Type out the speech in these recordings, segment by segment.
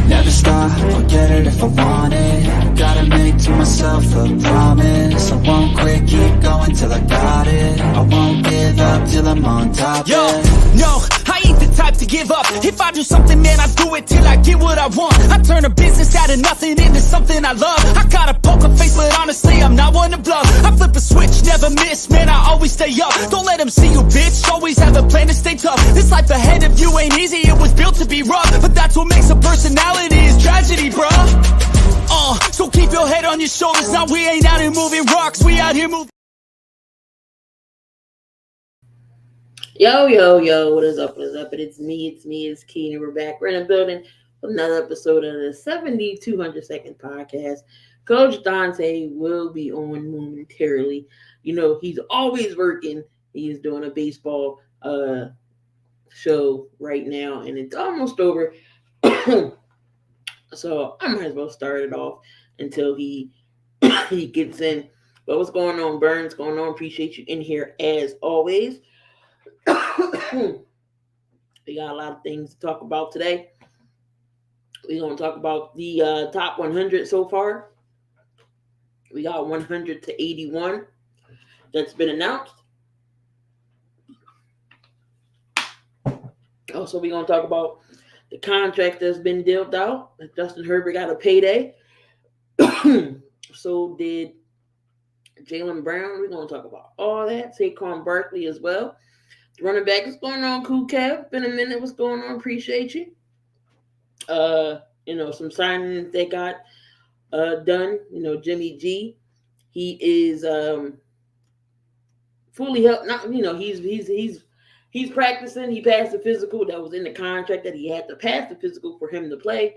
Never stop, I'll get it if I want it. Gotta make to myself a promise. I won't quit, keep going till I got it. I won't give up till I'm on top. Yo, no, I ain't the type to give up. If I do something, man, I do it till I get what I want. I turn a business out of nothing into something I love. I got a poker face, but honestly, I'm not one to bluff. I flip a switch, never miss, man, I always stay up. Don't let them see you, bitch, always have a plan to stay tough. This life ahead of you ain't easy, it was built to be rough. But that's what makes a personality, is tragedy, bruh. So keep your head on your shoulders. Now we ain't out here moving rocks, we out here moving. Yo, what is up? It's me, it's Key, and we're back. We're in the building with another episode of the 7,200 second podcast. Coach Donte will be on momentarily. You know, he's always working. He's doing a baseball show right now, and it's almost over. So I might as well start it off until he gets in. But what's going on, Burns? Going on? Appreciate you in here as always. We got a lot of things to talk about today. We're going to talk about the top 100 so far. We got 100 to 81 that's been announced. Also, we're going to talk about the contract that's been dealt out. Justin Herbert got a payday. So did Jaylen Brown. We're going to talk about all that. Saquon Barkley as well. Running back, what's going on, Cool Kev? Been a minute. What's going on? Appreciate you. Some signings they got done. You know, Jimmy G, he is fully helped. Not, he's practicing. He passed the physical that was in the contract that he had to pass the physical for him to play.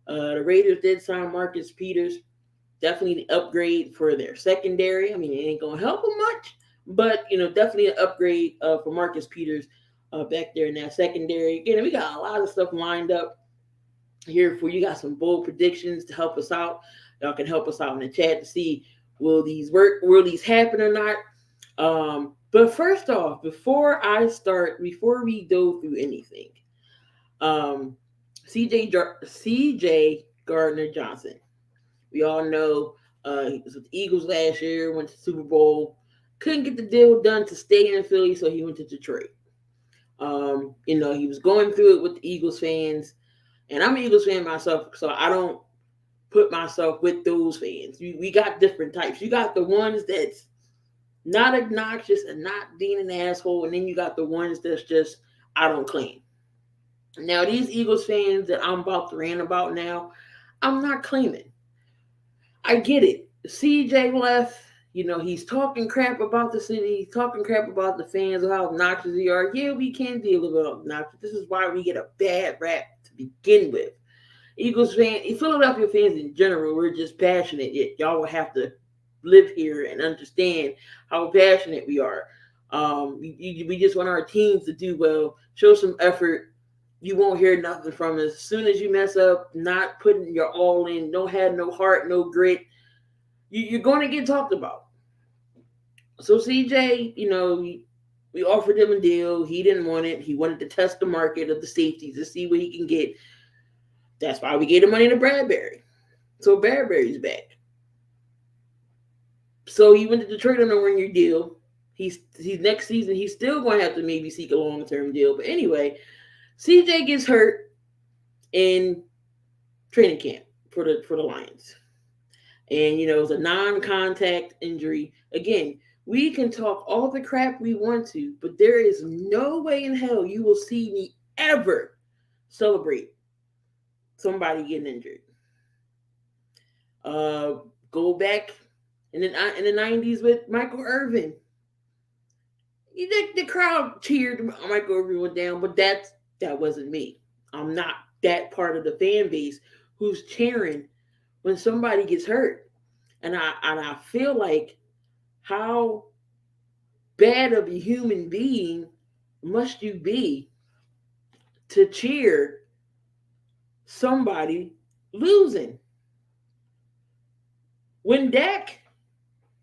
The Raiders did sign Marcus Peters. Definitely the upgrade for their secondary. I mean, it ain't gonna help them much. But, definitely an upgrade for Marcus Peters back there in that secondary. Again, we got a lot of stuff lined up here for you. Got some bold predictions to help us out. Y'all can help us out in the chat to see will these work, will these happen or not. But first off, before we go through anything, CJ Gardner-Johnson. We all know he was with the Eagles last year, went to the Super Bowl, couldn't get the deal done to stay in Philly, so he went to Detroit. He was going through it with the Eagles fans, and I'm an Eagles fan myself, so I don't put myself with those fans. We got different types. You got the ones that's not obnoxious and not being an asshole, and then you got the ones that's just, I don't claim. Now, these Eagles fans that I'm about to rant about now, I'm not claiming. I get it. CJ left. He's talking crap about the city. He's talking crap about the fans of how obnoxious they are. Yeah, we can be a little bit obnoxious. This is why we get a bad rap to begin with. Eagles fans, Philadelphia fans in general, we're just passionate. Y'all will have to live here and understand how passionate we are. We just want our teams to do well, show some effort. You won't hear nothing from us. As soon as you mess up, not putting your all in, don't have no heart, no grit, you're going to get talked about. So CJ, we offered him a deal. He didn't want it. He wanted to test the market of the safeties to see what he can get. That's why we gave the money to Bradbury. So Bradbury's back. So he went to Detroit on a 1-year deal. He's next season, he's still going to have to maybe seek a long-term deal. But anyway, CJ gets hurt in training camp for the Lions. And, it was a non-contact injury. Again, we can talk all the crap we want to, but there is no way in hell you will see me ever celebrate somebody getting injured. Go back in the 90s with Michael Irvin. The crowd cheered. Michael Irvin went down, but that wasn't me. I'm not that part of the fan base who's cheering when somebody gets hurt. And I feel like, how bad of a human being must you be to cheer somebody losing? When Dak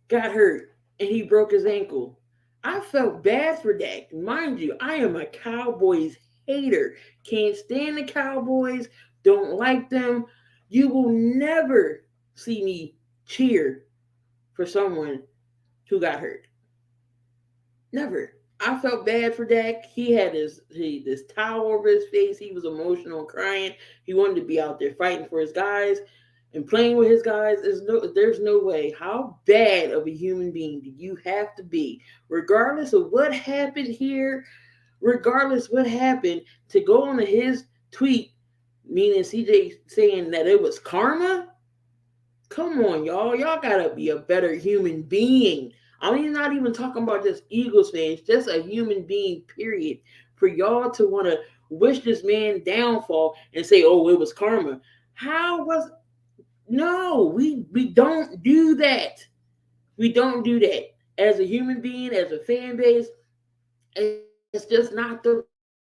got hurt and he broke his ankle, I felt bad for Dak. Mind you, I am a Cowboys hater. Can't stand the Cowboys. Don't like them. You will never see me cheer for someone who got hurt. Never. I felt bad for Dak. He had this towel over his face. He was emotional, crying. He wanted to be out there fighting for his guys and playing with his guys. There's no way. How bad of a human being do you have to be, regardless of what happened here, regardless what happened, to go on to his tweet, meaning CJ saying that it was karma? Come on, y'all. Y'all gotta be a better human being. I'm not even talking about just Eagles fans, just a human being, period. For y'all to want to wish this man downfall and say, oh, it was karma. No, we don't do that. We don't do that. As a human being, as a fan base, it's just not the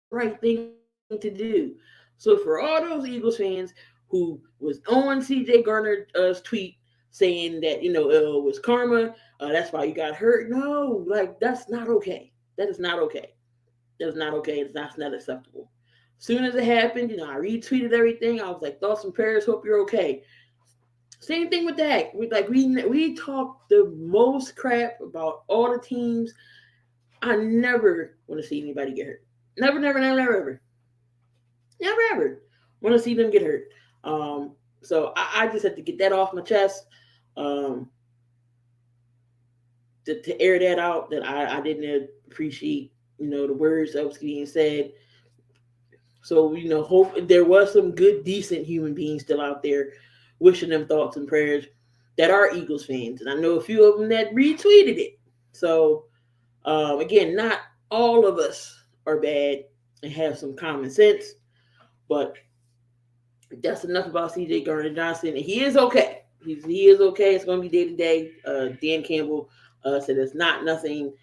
right thing to do. So for all those Eagles fans who was on CJ Gardner's tweet saying that, it was karma, that's why you got hurt. No, that's not okay. That is not okay. That is not okay. That's not acceptable. As soon as it happened, I retweeted everything. I was like, thoughts and prayers, hope you're okay. Same thing with that. We talk the most crap about all the teams. I never want to see anybody get hurt. Never, never, never, never, ever. Never, ever want to see them get hurt. So I just had to get that off my chest. To air that out, that I didn't appreciate, the words that was being said. So, hope there was some good, decent human beings still out there wishing them thoughts and prayers that are Eagles fans. And I know a few of them that retweeted it. So, again, not all of us are bad and have some common sense, but that's enough about CJ Gardner-Johnson. And he is okay. He is okay. It's going to be day to day. Dan Campbell said it's not nothing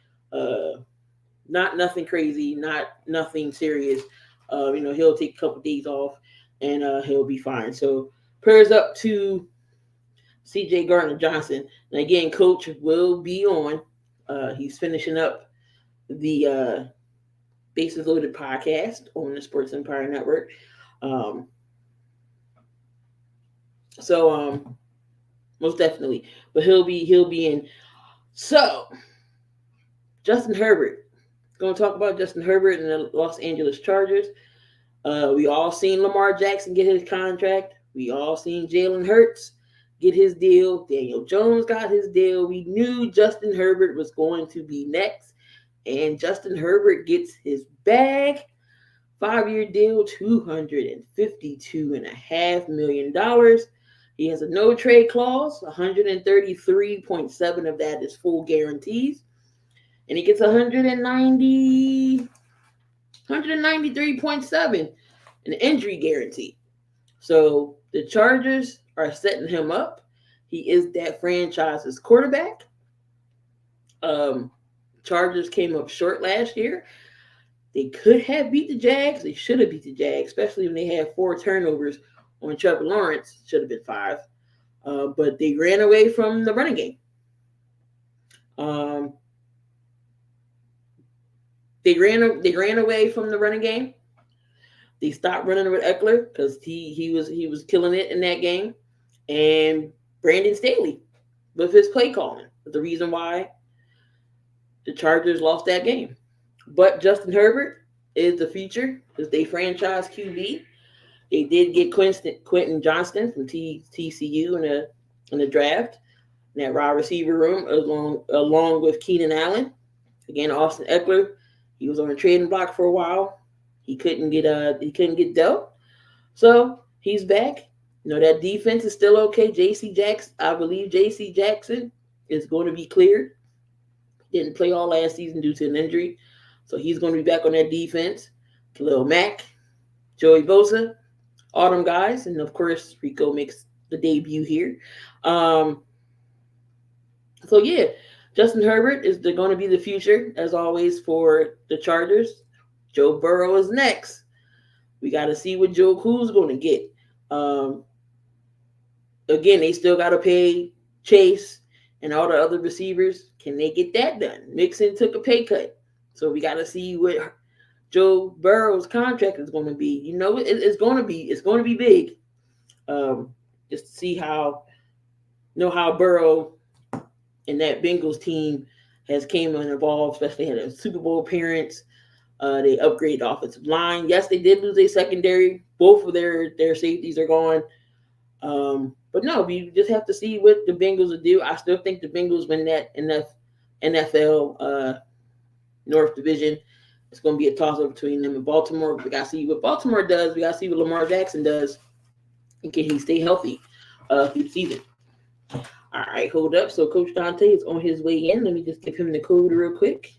crazy, not nothing serious. He'll take a couple days off and he'll be fine. So prayers up to CJ Gardner-Johnson. And again, Coach will be on. He's finishing up the Bases Loaded podcast on the Sports Empire Network. So most definitely. But he'll be in. So Justin Herbert. Going to talk about Justin Herbert and the Los Angeles Chargers. We all seen Lamar Jackson get his contract. We all seen Jalen Hurts get his deal. Daniel Jones got his deal. We knew Justin Herbert was going to be next. And Justin Herbert gets his bag. 5-year deal, $252.5 million. He has a no trade clause. 133.7 of that is full guarantees. And he gets 193.7 an injury guarantee. So the Chargers are setting him up. He is that franchise's quarterback. Chargers came up short last year. They could have beat the Jags. They should have beat the Jags, especially when they had 4 turnovers on Trevor Lawrence. Should have been 5. But they ran away from the running game. They ran away from the running game. They stopped running with Eckler because he was killing it in that game. And Brandon Staley with his play calling was the reason why the Chargers lost that game. But Justin Herbert is the future, is they franchise QB. They did get Quentin Johnston from TCU in the draft, in that wide receiver room, along with Keenan Allen. Again, Austin Eckler, he was on a trading block for a while. He couldn't get dealt, so he's back. That defense is still okay. I believe J.C. Jackson is going to be cleared. Didn't play all last season due to an injury. So he's going to be back on that defense. Khalil Mack, Joey Bosa, all them guys. And, of course, Rico makes the debut here. Justin Herbert is going to be the future, as always, for the Chargers. Joe Burrow is next. We got to see what Joe Cool's going to get. Again, they still got to pay Chase and all the other receivers. Can they get that done? Mixon took a pay cut. So we got to see what Joe Burrow's contract is going to be. It's going to be big. Just to see how Burrow and that Bengals team has came and evolved, especially had a Super Bowl appearance. They upgraded the offensive line. Yes, they did lose a secondary. Both of their safeties are gone. But no, we just have to see what the Bengals will do. I still think the Bengals win that NFL North Division. It's going to be a toss-up between them and Baltimore. We got to see what Baltimore does. We got to see what Lamar Jackson does. And can he stay healthy through the season? All right, hold up. So Coach Donte is on his way in. Let me just give him the code real quick.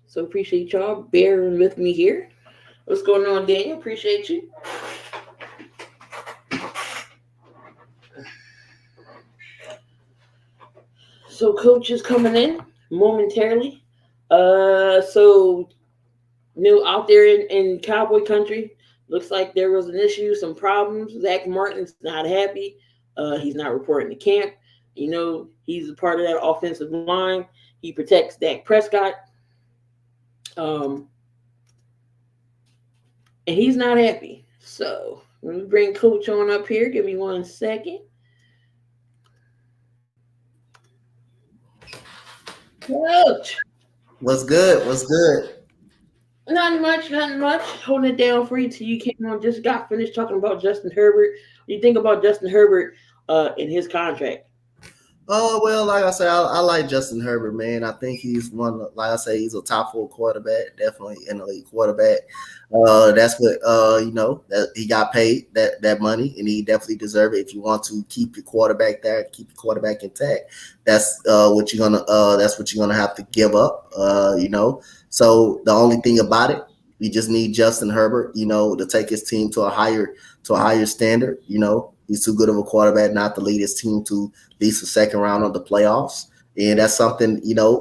So appreciate y'all bearing with me here. What's going on, Daniel? Appreciate you. So coach is coming in momentarily. So out there in Cowboy country, looks like there was an issue, some problems. Zach Martin's not happy. He's not reporting to camp. He's a part of that offensive line. He protects Dak Prescott. And he's not happy. So let me bring Coach on up here. Give me 1 second. Coach. What's good? Nothing much. Holding it down for you till you came on. Just got finished talking about Justin Herbert. What do you think about Justin Herbert and his contract? Well, like I said, I like Justin Herbert, man. I think he's he's a top 4 quarterback, definitely an elite quarterback. That's what that he got paid that money, and he definitely deserves it. If you want to keep your quarterback there, keep your quarterback intact, that's what you're gonna have to give up. So the only thing about it, we just need Justin Herbert, to take his team to a higher standard. He's too good of a quarterback not to lead his team to at least the second round of the playoffs. And that's something,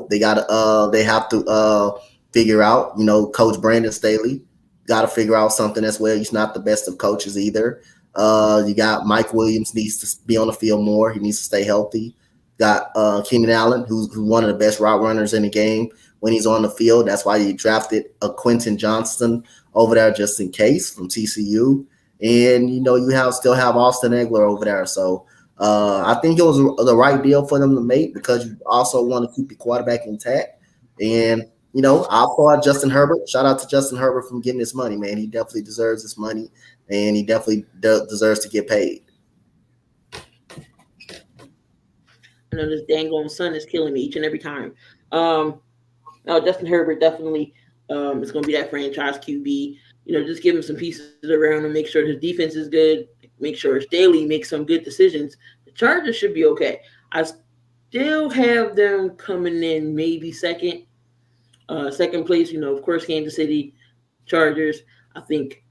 they have to figure out. Coach Brandon Staley got to figure out something as well. He's not the best of coaches either. You got Mike Williams needs to be on the field more. He needs to stay healthy. Got Keenan Allen, who's one of the best route runners in the game when he's on the field. That's why you drafted a Quentin Johnston over there just in case from TCU. And, you still have Austin Eckler over there. So I think it was the right deal for them to make because you also want to keep your quarterback intact. And, I applaud Justin Herbert. Shout out to Justin Herbert from getting his money, man. He definitely deserves his money, and he definitely deserves to get paid. I know this dang old sun is killing me each and every time. No, Justin Herbert definitely is going to be that franchise QB. Just give him some pieces around and make sure his defense is good. Make sure Staley makes some good decisions. The Chargers should be okay. I still have them coming in maybe second place. Of course, Kansas City, Chargers. I think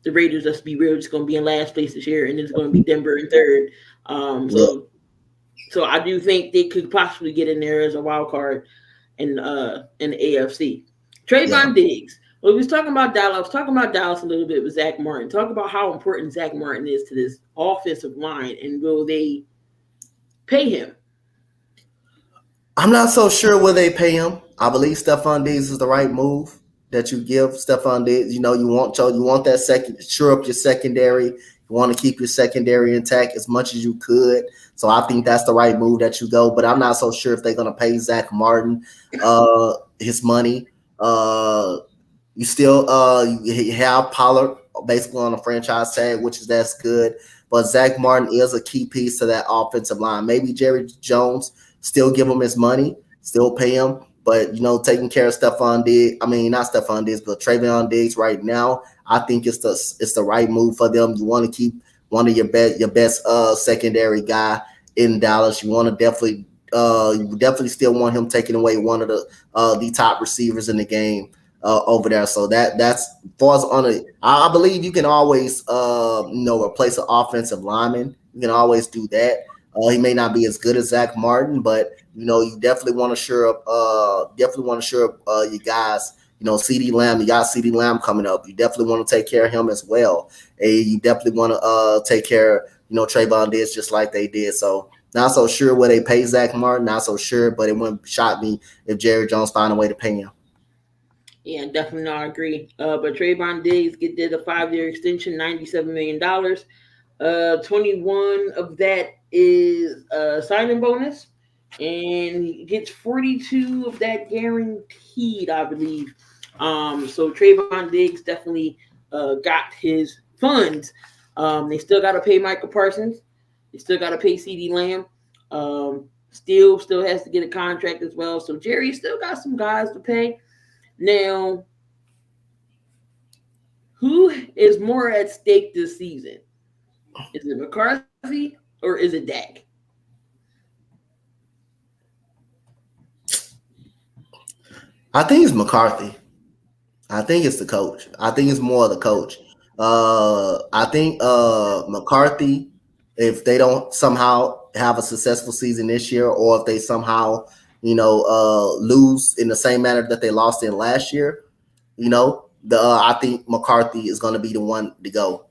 the Raiders, let's be real, just going to be in last place this year, and then it's going to be Denver in third. So I do think they could possibly get in there as a wild card in the AFC. Trayvon Diggs. Well, we was talking about Dallas. I was talking about Dallas a little bit with Zach Martin. Talk about how important Zach Martin is to this offensive line, and will they pay him? I'm not so sure will they pay him. I believe Stephon Diggs is the right move that you give Stephon Diggs. You want that second, shore up your secondary. You want to keep your secondary intact as much as you could. So I think that's the right move that you go. But I'm not so sure if they're going to pay Zach Martin his money. You still you have Pollard basically on a franchise tag, that's good. But Zach Martin is a key piece to that offensive line. Maybe Jerry Jones still give him his money, still pay him. But, taking care of Stephon Diggs, not Stephon Diggs, but Trayvon Diggs right now, I think it's the right move for them. You want to keep one of your best secondary guy in Dallas. You want to definitely still want him taking away one of the top receivers in the game over there. So that's far as on it. I believe you can always replace an offensive lineman. You can always do that. He may not be as good as Zach Martin, but you definitely want to shore up your guys. CeeDee Lamb, you got CeeDee Lamb coming up. You definitely want to take care of him as well. And you definitely want to take care of Trayvon Diggs just like they did. So not so sure where they pay Zach Martin, not so sure, but it wouldn't shock me if Jerry Jones find a way to pay him. Yeah, definitely not agree. But Trayvon Diggs did a 5-year extension, $97 million. 21 of that is a signing bonus, and he gets 42 of that guaranteed, I believe. So Trayvon Diggs definitely got his funds. They still got to pay Michael Parsons. They still got to pay CeeDee Lamb. Still has to get a contract as well. So Jerry still got some guys to pay. Now, who is more at stake this season? Is it McCarthy or is it Dak? I think it's McCarthy. I think it's the coach. I think it's more of the coach. I think McCarthy, if they don't somehow have a successful season this year, or if they somehow, lose in the same manner that they lost in last year, I think McCarthy is going to be the one to go.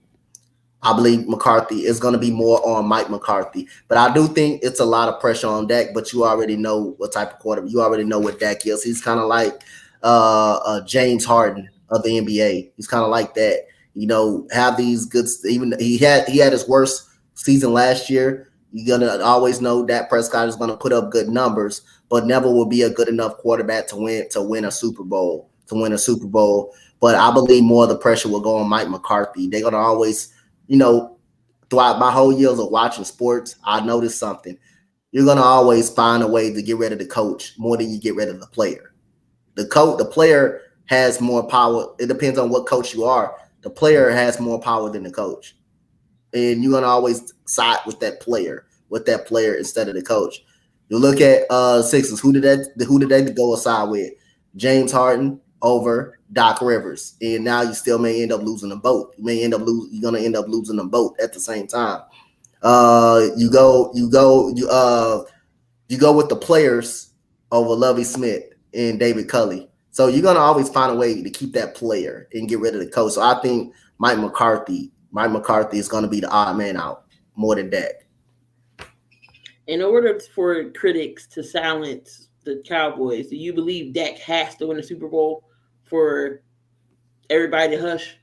I believe McCarthy is going to be more on Mike McCarthy. But I do think it's a lot of pressure on Dak, but you already know what type of quarterback. You already know what Dak is. He's kind of like James Harden of the NBA. He's kind of like that. Have these good – even he had his worst season last year. You're going to always know Dak Prescott is going to put up good numbers, but never will be a good enough quarterback to win a Super Bowl, But I believe more of the pressure will go on Mike McCarthy. They're going to always – throughout my whole years of watching sports, I noticed something. You're going to always find a way to get rid of the coach more than you get rid of the player. The player has more power. It depends on what coach you are. The player has more power than the coach. And you're going to always side with that player instead of the coach. You look at Sixers. Who did they go aside with? James Harden over Doc Rivers, and now you still may end up losing the boat. You're going to end up losing the boat at the same time. You go with the players over Lovie Smith and David Culley. So you're going to always find a way to keep that player and get rid of the coach. So I think Mike McCarthy is going to be the odd man out more than Dak. in order for critics to silence the Cowboys, do you believe Dak has to win the Super Bowl for everybody to hush?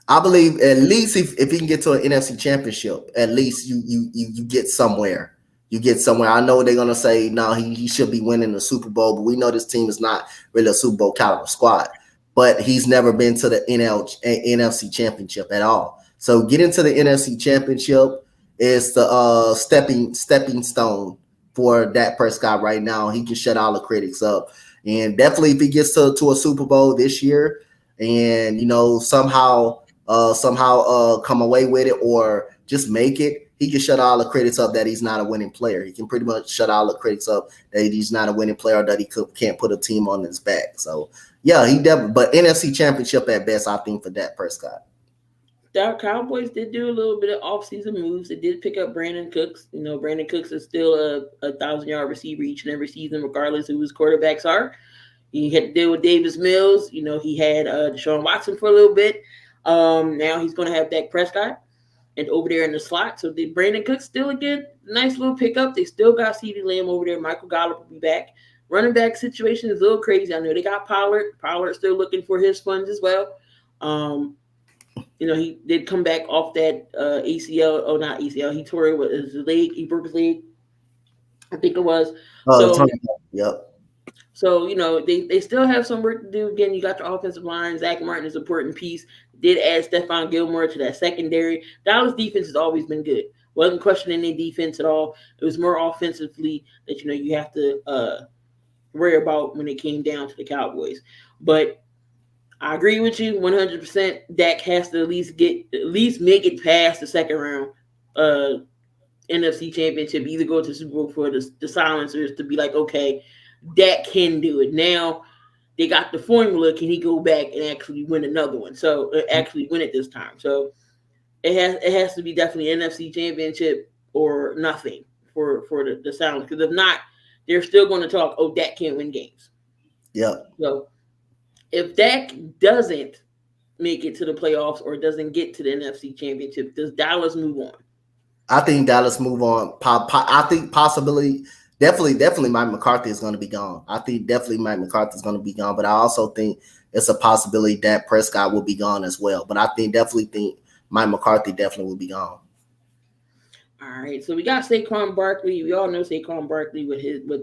I believe at least if he can get to an NFC championship, at least you get somewhere. You get somewhere. I know they're gonna say no, he should be winning the Super Bowl, but we know this team is not really a Super Bowl caliber squad. But he's never been to the NFC championship at all. So getting to the NFC championship is the stepping stone for Dak Prescott right now. He can shut all the critics up. And definitely if he gets to a Super Bowl this year and somehow come away with it or just make it, he can shut all the critics up that he's not a winning player. He can pretty much shut all the critics up that he's not a winning player, that he can't put a team on his back. So yeah, he definitely, but NFC championship at best, I think, for Dak Prescott. The Cowboys did do a little bit of offseason moves. They did pick up Brandon Cooks. Brandon Cooks is still a 1,000-yard receiver each and every season, regardless of who his quarterbacks are. He had to deal with Davis Mills. He had Deshaun Watson for a little bit. Now he's going to have Dak Prescott and over there in the slot. So the Brandon Cooks still a good, nice little pickup. They still got CeeDee Lamb over there. Michael Gallup will be back. Running back situation is a little crazy. I know they got Pollard. Pollard's still looking for his funds as well. He did come back off that ACL. Oh, not ACL. He tore his leg. He broke his leg, I think it was. Yep. So, they still have some work to do. Again, you got your offensive line. Zach Martin is an important piece. Did add Stephon Gilmore to that secondary. Dallas defense has always been good. Wasn't questioning their defense at all. It was more offensively that, you have to worry about when it came down to the Cowboys. But I agree with you 100%. Dak has to at least make it past the second round NFC Championship, either go to the Super Bowl for the silencers to be like, okay, Dak can do it. Now they got the formula. Can he go back and actually win another one? So actually win it this time. So it has to be definitely NFC Championship or nothing for the silence. Because if not, they're still going to talk, oh, Dak can't win games. Yeah. So if Dak doesn't make it to the playoffs or doesn't get to the NFC Championship, does Dallas move on? I think Dallas move on. I think possibly, definitely Mike McCarthy is going to be gone. I think definitely Mike McCarthy is going to be gone, but I also think it's a possibility that Prescott will be gone as well. But I definitely think Mike McCarthy definitely will be gone. All right, so we got Saquon Barkley. We all know Saquon Barkley with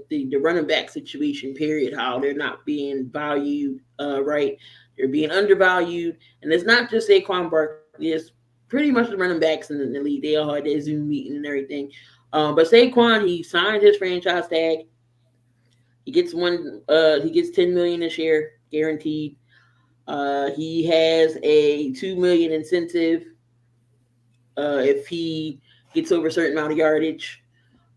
the running back situation, period, how they're not being valued right. They're being undervalued. And it's not just Saquon Barkley. It's pretty much the running backs in the league. They all had their Zoom meeting and everything. But Saquon, he signed his franchise tag. He gets $10 million this year, guaranteed. He has a $2 million incentive if he gets over a certain amount of yardage,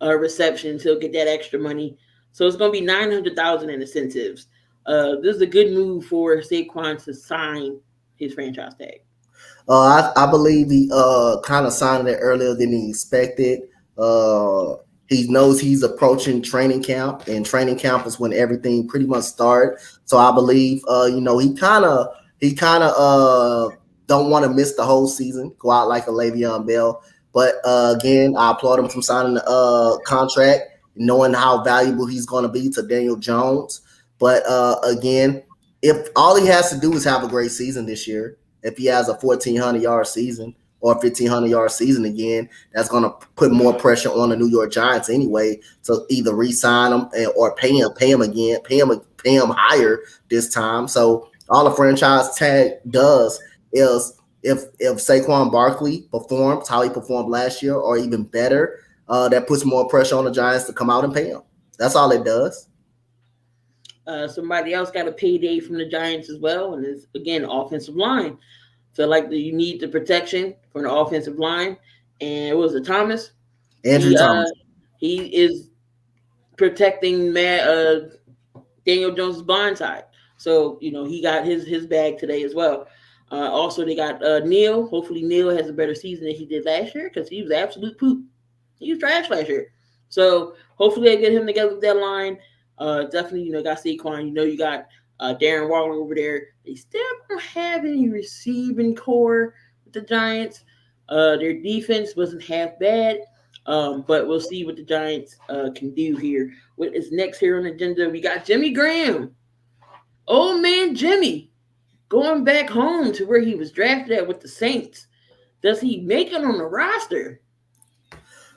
receptions, he'll get that extra money. So it's going to be $900,000 in incentives. This is a good move for Saquon to sign his franchise tag. I believe he kind of signed it earlier than he expected. He knows he's approaching training camp, and training camp is when everything pretty much starts. So I believe, he kind of don't want to miss the whole season, go out like a Le'Veon Bell. But again, I applaud him from signing the contract, knowing how valuable he's going to be to Daniel Jones. But again, if all he has to do is have a great season this year, if he has a 1,400-yard season or a 1,500-yard season again, that's going to put more pressure on the New York Giants anyway to either re-sign him or pay him again, pay him higher this time. So all the franchise tag does is if Saquon Barkley performs how he performed last year or even better, that puts more pressure on the Giants to come out and pay him. That's all it does. Somebody else got a payday from the Giants as well, and it's, again, offensive line. Feel like you need the protection from the offensive line. And it was Thomas. Andrew Thomas. He is protecting Daniel Jones' blind side. So, he got his bag today as well. Also, they got Neal. Hopefully, Neal has a better season than he did last year because he was absolute poop. He was trash last year. So, hopefully, they get him together with that line. Definitely, got Saquon. You got Darren Waller over there. They still don't have any receiving core with the Giants. Their defense wasn't half bad. But we'll see what the Giants can do here. What is next here on the agenda? We got Jimmy Graham. Old man Jimmy going back home to where he was drafted at with the Saints. Does he make it on the roster?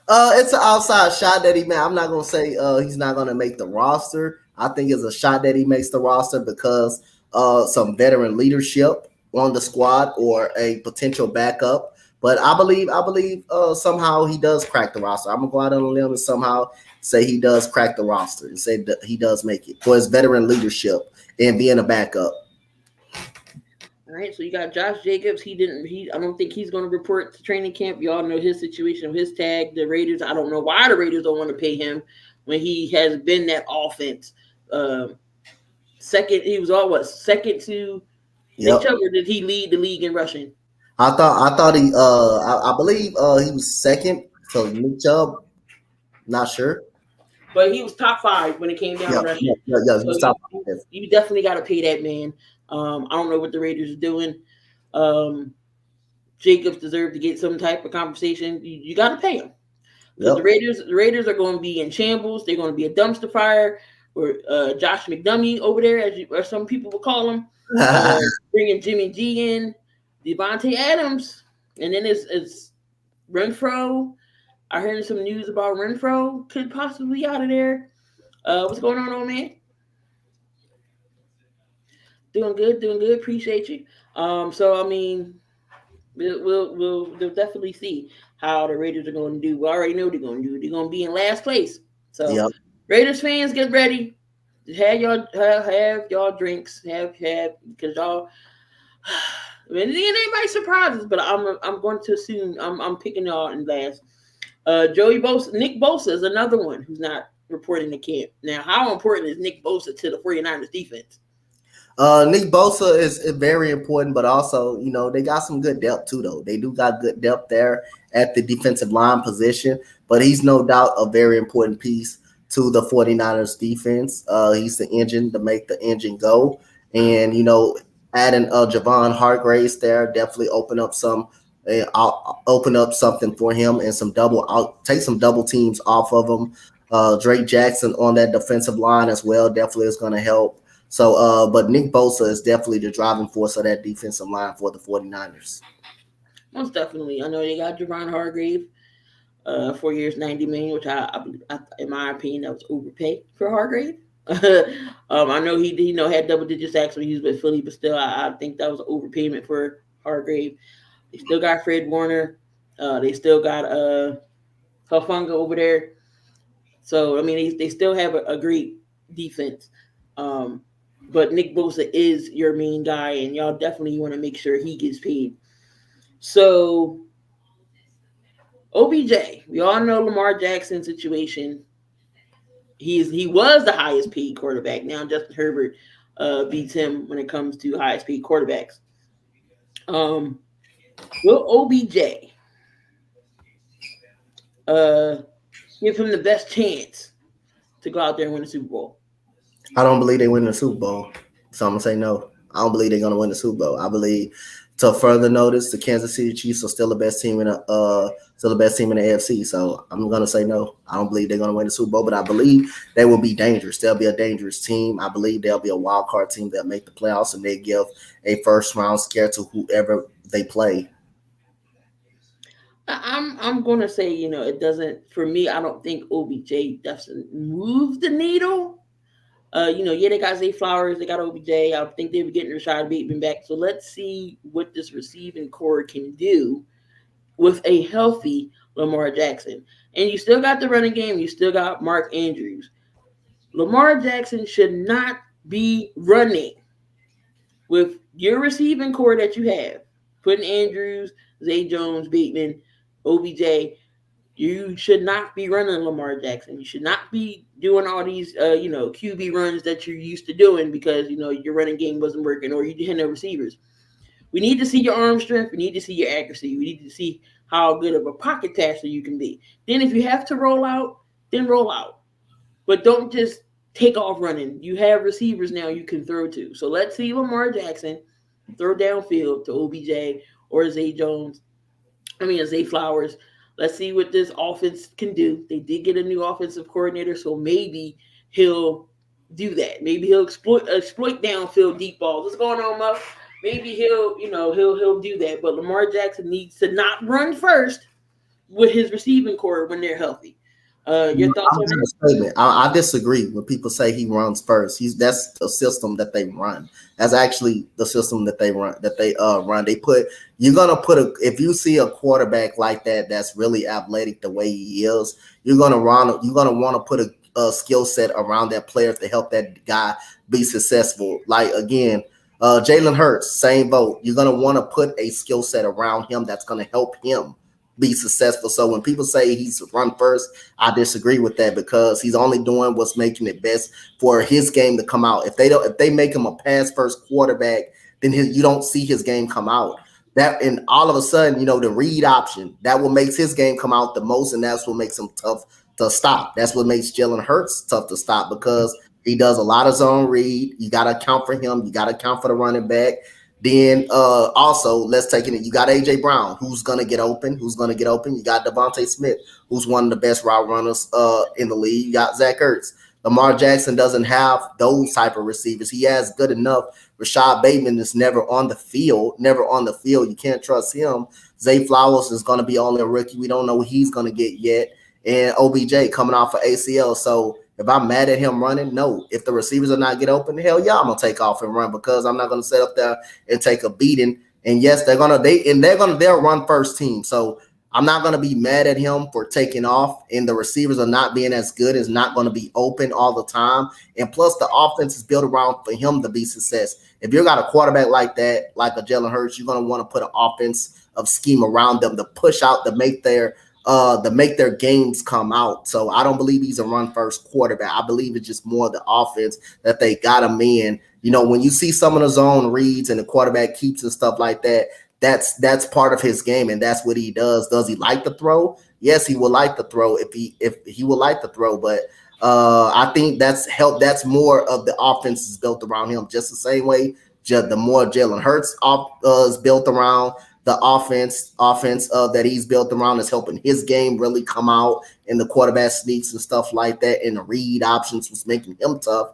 It's an outside shot that he made. I'm not gonna say he's not gonna make the roster. I think it's a shot that he makes the roster because some veteran leadership on the squad or a potential backup. But I believe somehow he does crack the roster. I'm gonna go out on a limb and somehow say he does crack the roster and say that he does make it for his veteran leadership and being a backup. All right, so you got Josh Jacobs. I don't think he's going to report to training camp. You all know his situation, his tag. The Raiders, I don't know why the Raiders don't want to pay him when he has been that offense. Second, he was second to Nick Chubb, or did he lead the league in rushing? I believe he was second to Nick Chubb. Not sure. But he was top 5 when it came down to rushing. Yeah, he was top 5. You definitely got to pay that man. I don't know what the Raiders are doing. Jacobs deserved to get some type of compensation. You got to pay him. The Raiders are going to be in shambles. They're going to be a dumpster fire. Or Josh McDummy over there, as some people will call him. Bringing Jimmy G in, Devontae Adams, and then it's Renfro. I heard some news about Renfro could possibly be out of there. What's going on, old man? Doing good. Appreciate you. So I mean, we'll definitely see how the Raiders are going to do. We already know what they're going to do. They're going to be in last place. So Raiders fans, get ready. Have y'all drinks. Have because y'all. I mean, anybody surprises, but I'm going to assume I'm picking y'all in last. Nick Bosa is another one who's not reporting to camp. Now, how important is Nick Bosa to the 49ers defense? Nick Bosa is very important, but also, they got some good depth too, though. They do got good depth there at the defensive line position, but he's no doubt a very important piece to the 49ers defense. He's the engine to make the engine go. And, adding Javon Hargraves there definitely open up something for him and take some double teams off of him. Drake Jackson on that defensive line as well definitely is going to help. So, but Nick Bosa is definitely the driving force of that defensive line for the 49ers. Most definitely. I know they got Javon Hargrave, 4 years, $90 million, which I in my opinion, that was overpaid for Hargrave. I know he had double-digit sacks when he was with Philly, but still, I think that was an overpayment for Hargrave. They still got Fred Warner. They still got Hufanga over there. So, I mean, they still have a great defense. But Nick Bosa is your main guy, and y'all definitely want to make sure he gets paid. So, OBJ, we all know Lamar Jackson's situation. He was the highest paid quarterback. Now Justin Herbert beats him when it comes to highest paid quarterbacks. Will OBJ give him the best chance to go out there and win the Super Bowl? I don't believe they win the Super Bowl, so I'm gonna say no. I don't believe they're gonna win the Super Bowl. I believe, to further notice, the Kansas City Chiefs are still the best team in the AFC. So I'm gonna say no. I don't believe they're gonna win the Super Bowl, but I believe they will be dangerous. They'll be a dangerous team. I believe they'll be a wild card team that make the playoffs, and they give a first round scare to whoever they play. I'm gonna say, it doesn't, for me. I don't think OBJ doesn't move the needle. They got Zay Flowers, they got OBJ. I think they were getting Rashad Bateman back. So let's see what this receiving core can do with a healthy Lamar Jackson. And you still got the running game. You still got Mark Andrews. Lamar Jackson should not be running with your receiving core that you have. Putting Andrews, Zay Jones, Bateman, OBJ. You should not be running Lamar Jackson. You should not be doing all these, QB runs that you're used to doing because, your running game wasn't working or you didn't have receivers. We need to see your arm strength. We need to see your accuracy. We need to see how good of a pocket passer you can be. Then if you have to roll out, then roll out. But don't just take off running. You have receivers now you can throw to. So let's see Lamar Jackson throw downfield to OBJ or Zay Flowers. Let's see what this offense can do. They did get a new offensive coordinator, so maybe he'll do that. Maybe he'll exploit downfield deep balls. What's going on, Mo? Maybe he'll do that. But Lamar Jackson needs to not run first with his receiving core when they're healthy. Your thoughts on that? I disagree when people say he runs first. That's the system that they run. That's actually the system that they run. You're gonna put if you see a quarterback like that that's really athletic the way he is, you're gonna want to put a skill set around that player to help that guy be successful. Like again, Jalen Hurts, same boat. You're gonna want to put a skill set around him that's gonna help him be successful. So when people say he's run first, I disagree with that because he's only doing what's making it best for his game to come out. If they make him a pass first quarterback, then you don't see his game come out. That and all of a sudden, the read option that will makes his game come out the most, and that's what makes him tough to stop. That's what makes Jalen Hurts tough to stop because he does a lot of zone read. You got to account for him. You got to account for the running back. Then also, let's take it. You got AJ Brown, who's gonna get open. You got Devontae Smith, who's one of the best route runners in the league. You got Zach Ertz. Lamar Jackson doesn't have those type of receivers. He has good enough. Rashad Bateman is never on the field. You can't trust him. Zay Flowers is gonna be only a rookie. We don't know what he's gonna get yet. And OBJ coming off of ACL. So if I'm mad at him running, no. If the receivers are not get open, hell yeah, I'm gonna take off and run because I'm not gonna sit up there and take a beating. And yes, they'll run first team. So I'm not gonna be mad at him for taking off. And the receivers are not being as good, is not gonna be open all the time. And plus, the offense is built around for him to be success. If you got a quarterback like that, like a Jalen Hurts, you're gonna want to put an offensive scheme around them to push out to make their games come out. So I don't believe he's a run first quarterback. I believe it's just more the offense that they got him in. When you see some of the zone reads and the quarterback keeps and stuff like that, that's part of his game, and that's what he does. Does he like to throw? Yes, he will like to throw if he will like to throw, but I think that's more of the offense is built around him. Just the same way the more Jalen Hurts is built around, the offense that he's built around is helping his game really come out, and the quarterback sneaks and stuff like that, and the read options was making him tough.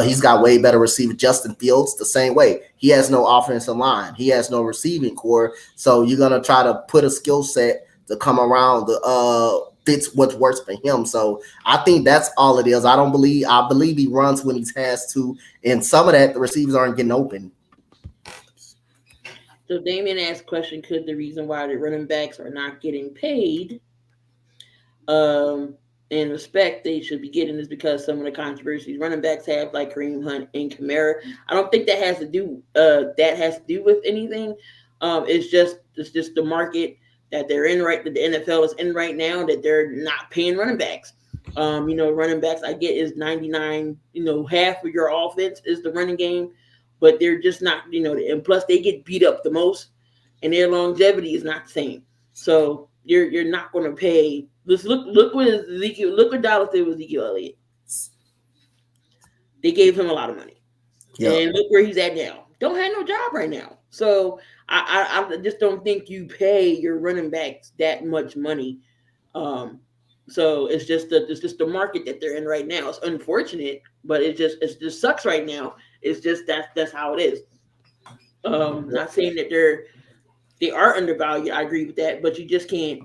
He's got way better receiver. Justin Fields, the same way. He has no offensive line. He has no receiving core. So you're going to try to put a skill set to come around the fits what works for him. So I think that's all it is. I believe he runs when he has to, and some of that, the receivers aren't getting open. So Damien asked a question, could the reason why the running backs are not getting paid in respect they should be getting is because some of the controversies running backs have, like Kareem Hunt and Kamara. I don't think that has to do with anything. It's just the market that they're in that the NFL is in right now, that they're not paying running backs. Running backs I get is 99, half of your offense is the running game. But they're just not, and plus they get beat up the most, and their longevity is not the same. So you're not going to pay. Look what Dallas did with Ezekiel Elliott. They gave him a lot of money, and look where he's at now. Don't have no job right now. So I just don't think you pay your running backs that much money. So it's just the market that they're in right now. It's unfortunate, but it just sucks right now. It's just that's how it is. Not saying that they are undervalued. I agree with that, but you just can't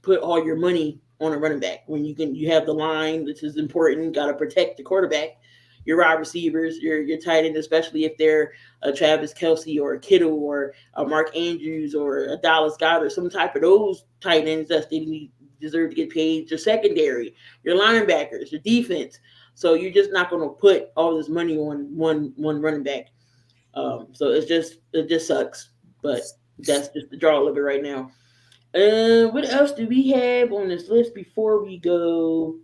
put all your money on a running back when you have the line, which is important. Got to protect the quarterback, your wide receivers, your tight end, especially if they're a Travis Kelce or a Kittle or a Mark Andrews or a Dallas Goedert or some type of those tight ends that they deserve to get paid. Your secondary, your linebackers, your defense. So you're just not going to put all this money on one running back. So it just sucks, but that's just the draw of it right now. What else do we have on this list before we go?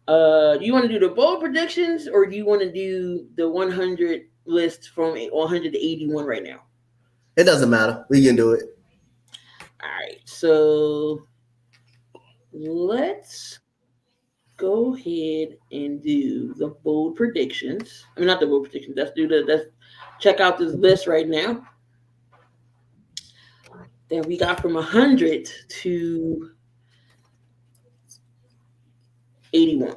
Do you want to do the bold predictions or do you want to do the 100 list from 100 to 81 right now? It doesn't matter. We can do it. All right. So let's go ahead and do the bold predictions. I mean, not the bold predictions. Let's check out this list right now that we got from 100 to 81.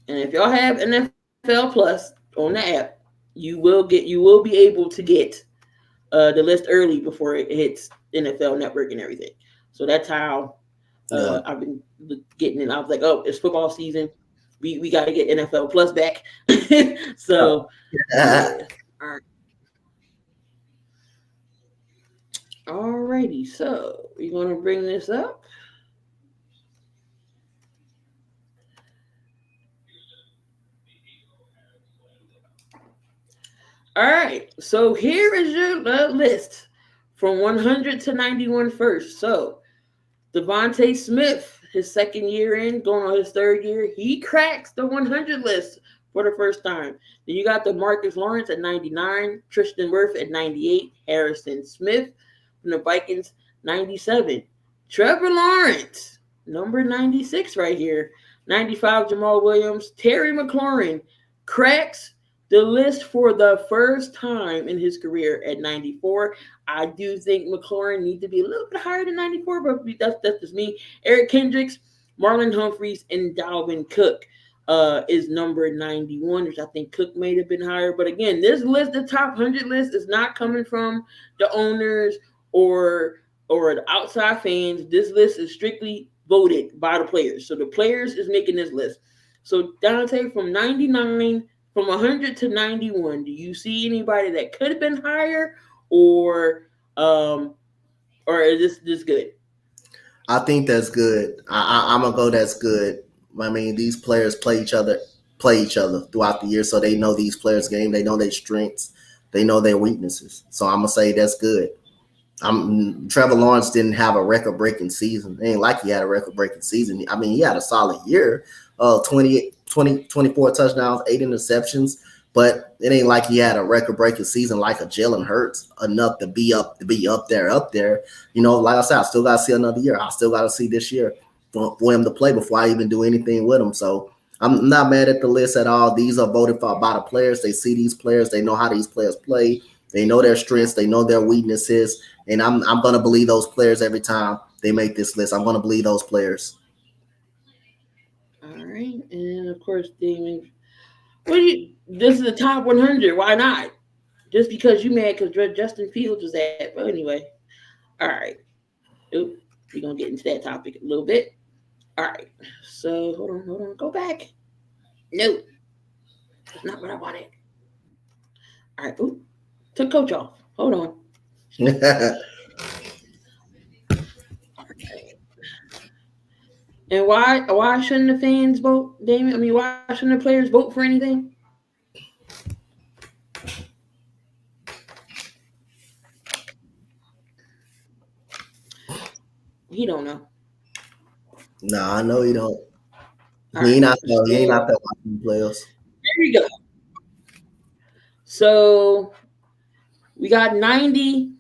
And if y'all have NFL Plus on the app, you will be able to get the list early before it hits NFL Network and everything. So that's how I've been getting it. I was like, oh, it's football season. We got to get NFL Plus back. So, yeah. All right. Alrighty, so we're going to bring this up. All right, so here is your list from 100 to 91 first. So, Donte Smith, his second year in, going on his third year, he cracks the 100 list for the first time. Then you got the Marcus Lawrence at 99, Tristan Wirth at 98, Harrison Smith from the Vikings, 97. Trevor Lawrence, number 96 right here. 95, Jamal Williams. Terry McLaurin cracks the list for the first time in his career at 94. I do think McLaurin needs to be a little bit higher than 94, but that's just me. Eric Kendricks, Marlon Humphreys, and Dalvin Cook is number 91, which I think Cook may have been higher. But again, this list, the top 100 list, is not coming from the owners or the outside fans. This list is strictly voted by the players. So the players is making this list. So Donte, from 99, from 100 to 91, do you see anybody that could have been higher, or is this good? I think that's good. I'm gonna go. That's good. I mean, these players play each other throughout the year, so they know these players' game. They know their strengths. They know their weaknesses. So I'm gonna say that's good. Trevor Lawrence didn't have a record-breaking season. It ain't like he had a record-breaking season. I mean, he had a solid year. 24 touchdowns, 8 interceptions, but it ain't like he had a record-breaking season like a Jalen Hurts, enough to be up there. You know, like I said, I still got to see another year. I still got to see this year for him to play before I even do anything with him. So I'm not mad at the list at all. These are voted for by the players. They see these players. They know how these players play. They know their strengths. They know their weaknesses. And I'm going to believe those players every time they make this list. I'm going to believe those players. All right. And, of course, Damon, this is the top 100. Why not? Just because you mad because Justin Fields was at. Well, anyway. All right. We're going to get into that topic a little bit. All right. So, hold on. Go back. No. That's not what I wanted. All right. Ooh. Took coach off. Hold on. And why shouldn't the fans vote, Damon? I mean, why shouldn't the players vote for anything? He don't know. No, I know he don't. He ain't not that watching players. There you go. So we got 90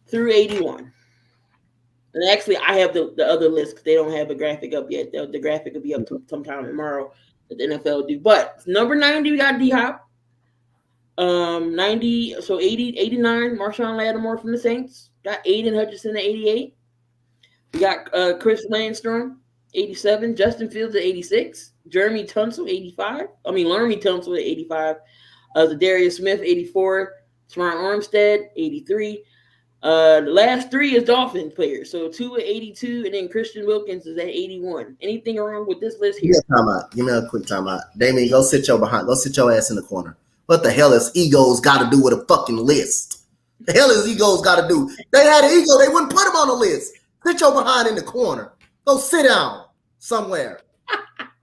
through 81. And actually, I have the other list because they don't have a graphic up yet. The graphic will be up sometime tomorrow that the NFL do. But number 90, we got D-Hop. 90, so 80, 89, Marshawn Lattimore from the Saints. Got Aiden Hutchinson at 88. We got Chris Landstrom, 87. Justin Fields at 86. Laramie Tunsil, 85. At 85. Zadarius Smith, 84. Teron Armstead, 83. The last three is Dolphins players. So 2 at 82, and then Christian Wilkins is at 81. Anything wrong with this list here? Give me a quick timeout. Damien, go sit your ass in the corner. What the hell is egos got to do with a fucking list? The hell is egos got to do? They had an ego. They wouldn't put them on the list. Sit your behind in the corner. Go sit down somewhere.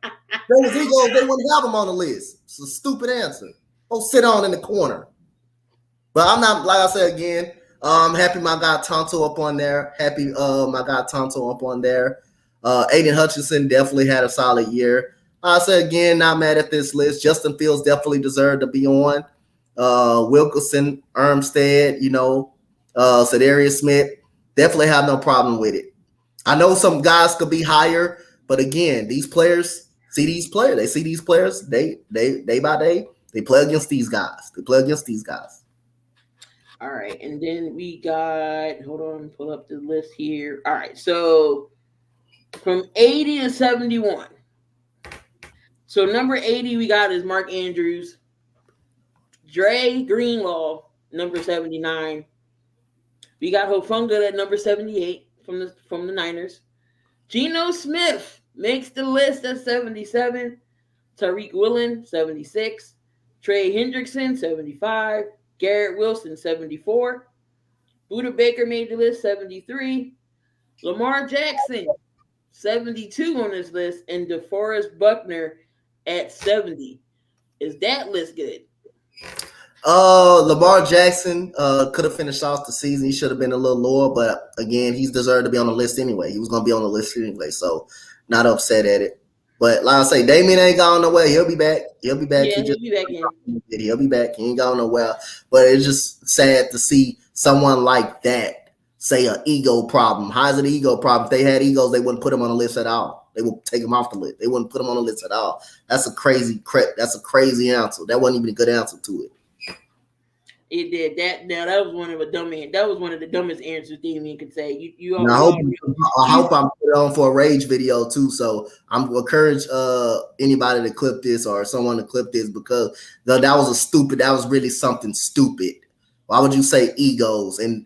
There was egos. They wouldn't have them on the list. It's a stupid answer. Go sit down in the corner. But I'm not, like I said again, I'm happy my guy Tonto up on there. Aiden Hutchinson definitely had a solid year. I said again, not mad at this list. Justin Fields definitely deserved to be on. Wilkerson, Armstead, Zadarius Smith, definitely have no problem with it. I know some guys could be higher, but again, these players see these players. They see these players day by day. They play against these guys. All right, and then we got, hold on, pull up the list here. All right, so from 80 to 71. So number 80 we got is Mark Andrews. Dre Greenlaw, number 79. We got Hufanga at number 78 from the Niners. Geno Smith makes the list at 77. Tariq Woolen, 76. Trey Hendrickson, 75. Garrett Wilson, 74. Buda Baker made the list, 73. Lamar Jackson, 72 on this list. And DeForest Buckner at 70. Is that list good? Lamar Jackson could have finished off the season. He should have been a little lower, but again, he's deserved to be on the list anyway. He was going to be on the list anyway, so not upset at it. But like I say, Damien ain't gone nowhere. He'll be back. He'll be back. Yeah, he'll be back in. He'll be back. He ain't gone nowhere. But it's just sad to see someone like that say an ego problem. How is it an ego problem? If they had egos, they wouldn't put him on the list at all. They would take him off the list. They wouldn't put him on the list at all. That's a crazy answer. That wasn't even a good answer to it. It did that. Now that was one of the dumbest answers Damien could say. I hope I'm put on for a rage video too. So I'm encourage anybody to clip this or someone to clip this because that was really something stupid. Why would you say egos? And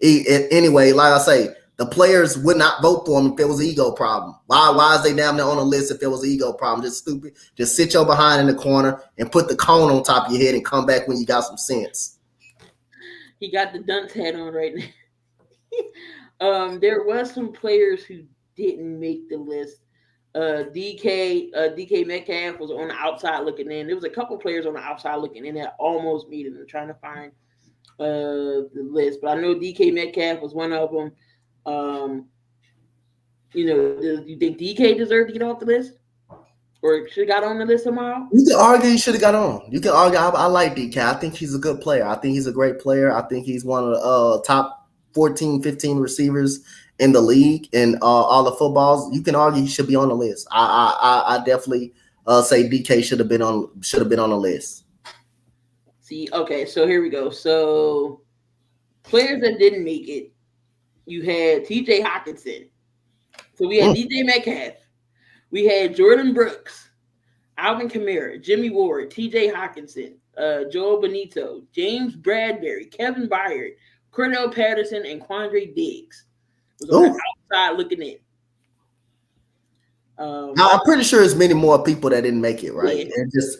anyway, like I say, the players would not vote for him if there was an ego problem. Why is they down there on the list if there was an ego problem? Just stupid. Just sit your behind in the corner and put the cone on top of your head and come back when you got some sense. He got the dunce hat on right now. There was some players who didn't make the list. DK Metcalf was on the outside looking in. There was a couple players on the outside looking in that almost made it. I'm trying to find the list, but I know DK Metcalf was one of them. Do you think DK deserved to get off the list? Or should have got on the list tomorrow? You can argue he should have got on. You can argue. I like DK. I think he's a good player. I think he's a great player. I think he's one of the top 14, 15 receivers in the league and all the footballs. You can argue he should be on the list. I definitely say DK should have been on the list. See, okay, so here we go. So players that didn't make it, you had TJ Hawkinson. So we had DJ Metcalf. We had Jordan Brooks, Alvin Kamara, Jimmy Ward, TJ Hawkinson, Joel Benito, James Bradbury, Kevin Byard, Cordell Patterson, and Quandre Diggs. Was on the outside looking in. I'm pretty sure there's many more people that didn't make it, right?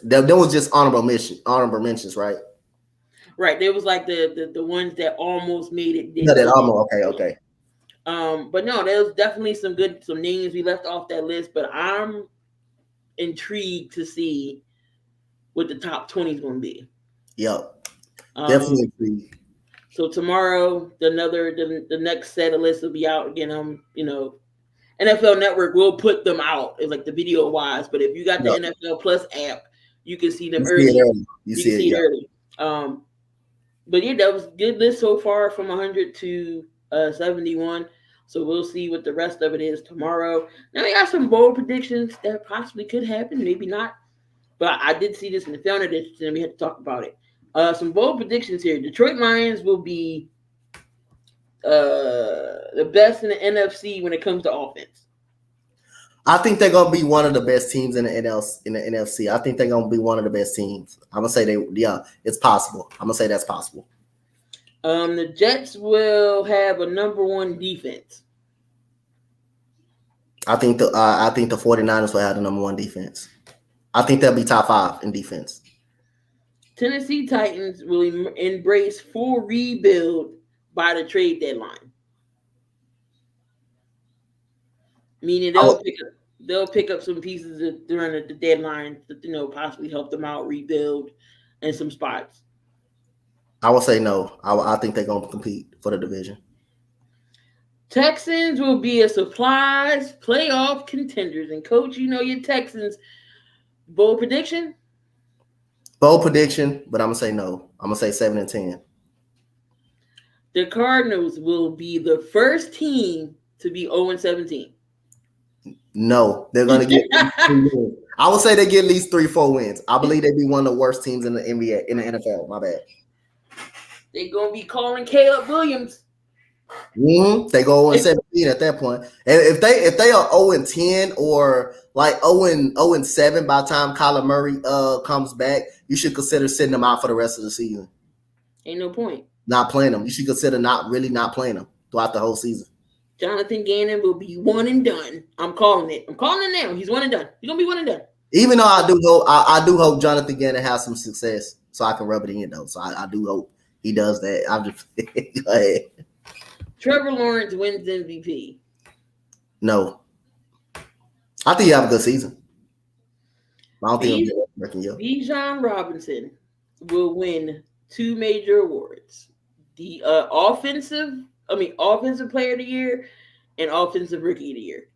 Yeah. There was just honorable mentions, right? Right. There was like the ones that almost made it. Yeah, that almost okay. But no, there was definitely some names we left off that list, but I'm intrigued to see what the top 20 is going to be. Yep. Definitely intrigued. So tomorrow, the next set of lists will be out again. NFL Network will put them out. It's like the video wise, but if you got the NFL Plus app, you can see them early. You see it early. But yeah, that was a good list so far from 100 to 71. So we'll see what the rest of it is tomorrow. Now we got some bold predictions that possibly could happen, maybe not. But I did see this in the film edition, and we had to talk about it. Some bold predictions here. Detroit Lions will be the best in the NFC when it comes to offense. I think they're gonna be one of the best teams in the NFC. I think they're gonna be one of the best teams. I'm gonna say it's possible. I'm gonna say that's possible. The Jets will have a number one defense. I think the 49ers will have the number one defense. I think they'll be top 5 in defense. Tennessee Titans will embrace full rebuild by the trade deadline. Meaning they'll pick up some pieces during the deadline to possibly help them out, rebuild in some spots. I will say no. I think they're going to compete for the division. Texans will be a surprise playoff contenders. And Coach, your Texans. Bold prediction? Bold prediction, but I'm going to say no. I'm going to say 7-10. The Cardinals will be the first team to be 0-17. No, they're going to get 3 wins. I would say they get at least 3-4 wins. I believe they'd be one of the worst teams in the NBA, in the NFL. My bad. They're going to be calling Caleb Williams. They go 0-17. 16 at that point. And if they are 0-10 or like 0-7 by the time Kyler Murray comes back, you should consider sitting them out for the rest of the season. Ain't no point. Not playing them. You should consider not playing them throughout the whole season. Jonathan Gannon will be one and done. I'm calling it. I'm calling it now. He's one and done. He's gonna be one and done. Even though I do hope Jonathan Gannon has some success, so I can rub it in though. So I do hope he does that. I'm just go ahead. Trevor Lawrence wins MVP. No, I think you have a good season. I don't think he'll be working you. Bijan Robinson will win 2 major awards: the offensive player of the year and offensive rookie of the year.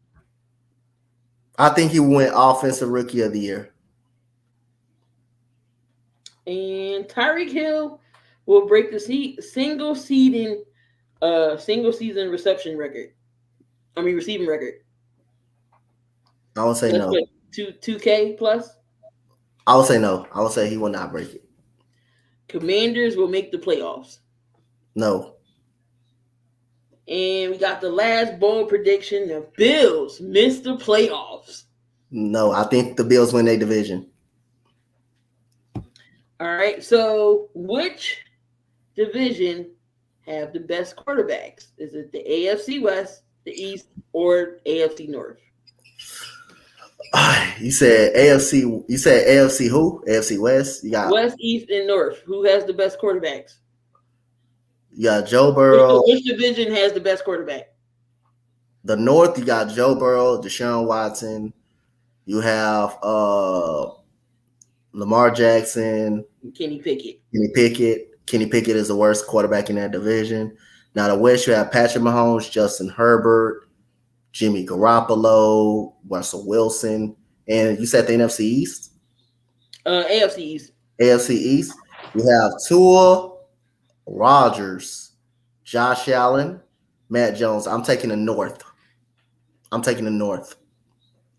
I think he went offensive rookie of the year. And Tyreek Hill will break the single season receiving record. I would say no. 2K plus. I would say no. I would say he will not break it. Commanders will make the playoffs. No. And we got the last bold prediction: the Bills miss the playoffs. No, I think the Bills win their division. All right. So, which division have the best quarterbacks? Is it the AFC West, the East, or AFC North? You said AFC. You said AFC who? AFC West. You got West, East, and North. Who has the best quarterbacks? You got Joe Burrow. Which division has the best quarterback? The North, you got Joe Burrow, Deshaun Watson. You have Lamar Jackson. Kenny Pickett. Kenny Pickett is the worst quarterback in that division. Now the West, you have Patrick Mahomes, Justin Herbert, Jimmy Garoppolo, Russell Wilson. And you said the NFC East? AFC East. AFC East. You have Tua, Rodgers, Josh Allen, Matt Jones. I'm taking the North.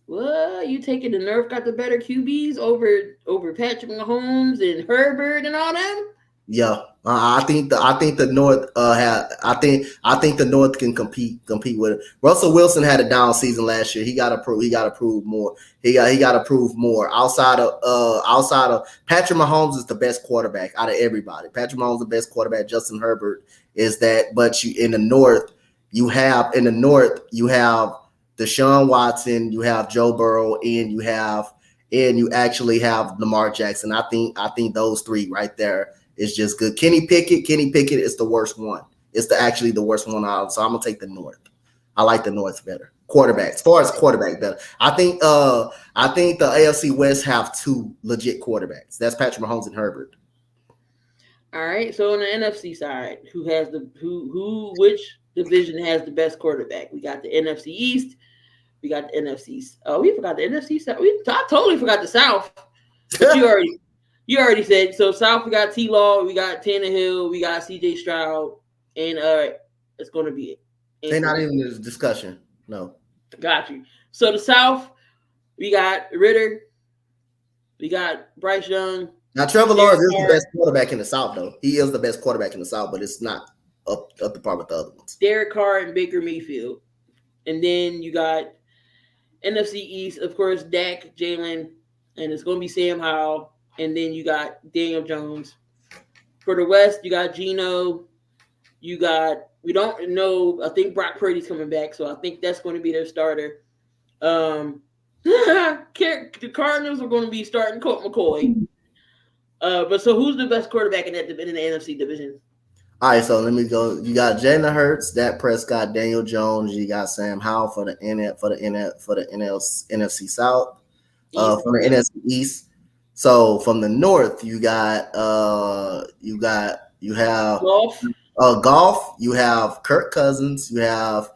Well, you taking the North got the better QBs over Patrick Mahomes and Herbert and all them? Yeah, I think the North I think the North can compete with it. Russell Wilson had a down season last year. He got to prove more. He got to prove more. Outside of Patrick Mahomes is the best quarterback out of everybody. Patrick Mahomes is the best quarterback. Justin Herbert is that. But in the North you have Deshaun Watson, you have Joe Burrow, and you actually have Lamar Jackson. I think those three right there is just good. Kenny Pickett is the worst one. It's actually the worst one out. So I'm gonna take the North. I like the North better. Quarterback, as far as quarterback better. I think the AFC West have 2 legit quarterbacks. That's Patrick Mahomes and Herbert. All right. So on the NFC side, which division has the best quarterback? We got the NFC East. We got the NFC. Oh, we forgot the NFC South. I totally forgot the South. But you already said. So South, we got T-Law, we got Tannehill, we got CJ Stroud, and it's going to be it. They're not even in this discussion. No. Got you. So the South, we got Ritter, we got Bryce Young. Now Trevor Lawrence is the best quarterback in the South, though. He is the best quarterback in the South, but it's not up to par with the other ones. Derek Carr and Baker Mayfield. And then you got NFC East, of course, Dak, Jaylen, and it's going to be Sam Howell. And then you got Daniel Jones. For the West, you got Geno. We don't know. I think Brock Purdy's coming back, so I think that's going to be their starter. The Cardinals are going to be starting Colt McCoy. But so who's the best quarterback in the NFC division? All right, so let me go. You got Jalen Hurts, Dak Prescott, Daniel Jones. You got Sam Howell for the NFC South. From the NFC East. So from the North, you have Golf. You have Kirk Cousins. You have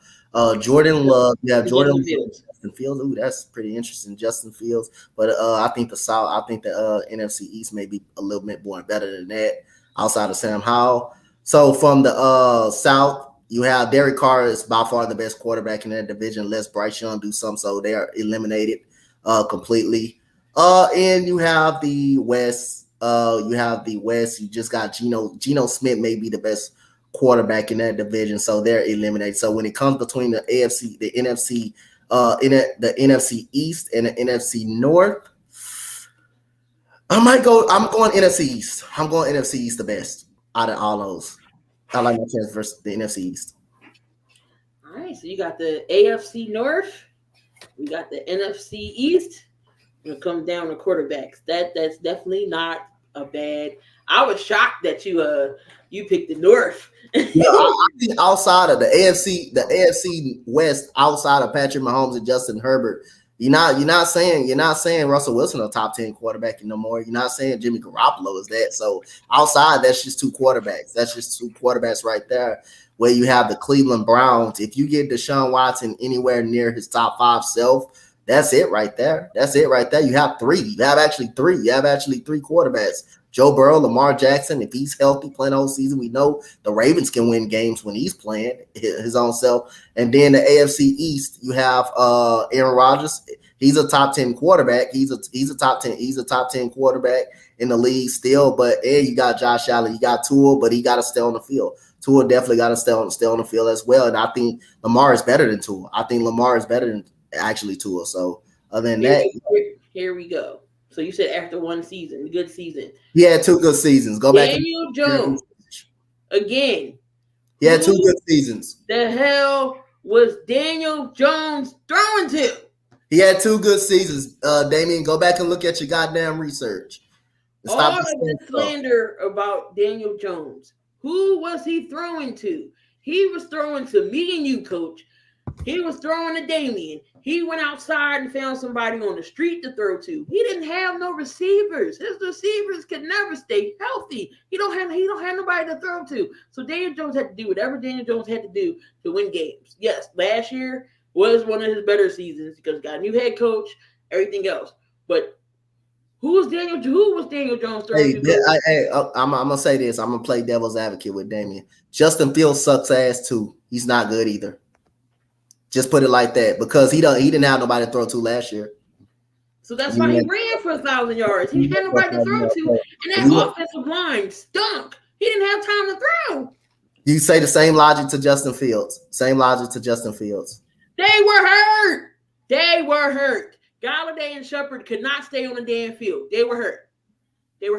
Jordan Love. You have Jordan Fields. Justin Fields. Ooh, that's pretty interesting. Justin Fields. But I think the NFC East may be a little bit more better than that outside of Sam Howell. So from the South, you have Derek Carr is by far the best quarterback in that division. Unless Bryce Young do something, so they are eliminated completely. And you have the West. You just got Geno Smith may be the best quarterback in that division, so they're eliminated. So when it comes between the AFC, the NFC, the NFC East and the NFC North, I'm going NFC East. I'm going NFC East the best out of all those. I like my chance versus the NFC East. All right, so you got the AFC North, we got the NFC East. When it comes down to quarterbacks, that's definitely not a bad. I was shocked that you picked the North. Yeah, I think outside of the AFC West, outside of Patrick Mahomes and Justin Herbert, you're not saying Russell Wilson a top 10 quarterback no more. You're not saying Jimmy Garoppolo is that. So outside, that's just two quarterbacks. That's just two quarterbacks right there. Where you have the Cleveland Browns. If you get Deshaun Watson anywhere near his top 5 self, that's it right there. That's it right there. You have three. You have actually three quarterbacks. Joe Burrow, Lamar Jackson, if he's healthy playing the whole season, we know the Ravens can win games when he's playing his own self. And then the AFC East, you have Aaron Rodgers. He's a top 10 quarterback. He's a top 10 quarterback in the league still. But you got Josh Allen, you got Tua, but he got to stay on the field. Tua definitely got to stay on the field as well. And I think Lamar is better than Tua. I think Lamar is better than actually Tua. So other than that, here we go. So you said after one season, good season. Yeah, 2 good seasons. Go back. Daniel Jones again. Yeah, 2 good seasons. The hell was Daniel Jones throwing to? He had 2 good seasons. Damian, go back and look at your goddamn research. All of the slander about Daniel Jones. Who was he throwing to? He was throwing to me and you, Coach. He was throwing to Damian. He went outside and found somebody on the street to throw to. He didn't have no receivers. His receivers could never stay healthy. He don't have nobody to throw to. So Daniel Jones had to do whatever Daniel Jones had to do to win games. Yes, last year was one of his better seasons because he got a new head coach, everything else. But who was Daniel Jones throwing to? I'm gonna say this. I'm gonna play devil's advocate with Damian. Justin Fields sucks ass too. He's not good either. Just put it like that because he didn't have nobody to throw to last year. So that's why he ran for 1,000 yards. He had nobody to throw to, and that offensive line stunk. He didn't have time to throw. You say the same logic to Justin Fields. They were hurt. Galladay and Shepard could not stay on the damn field. They were hurt. He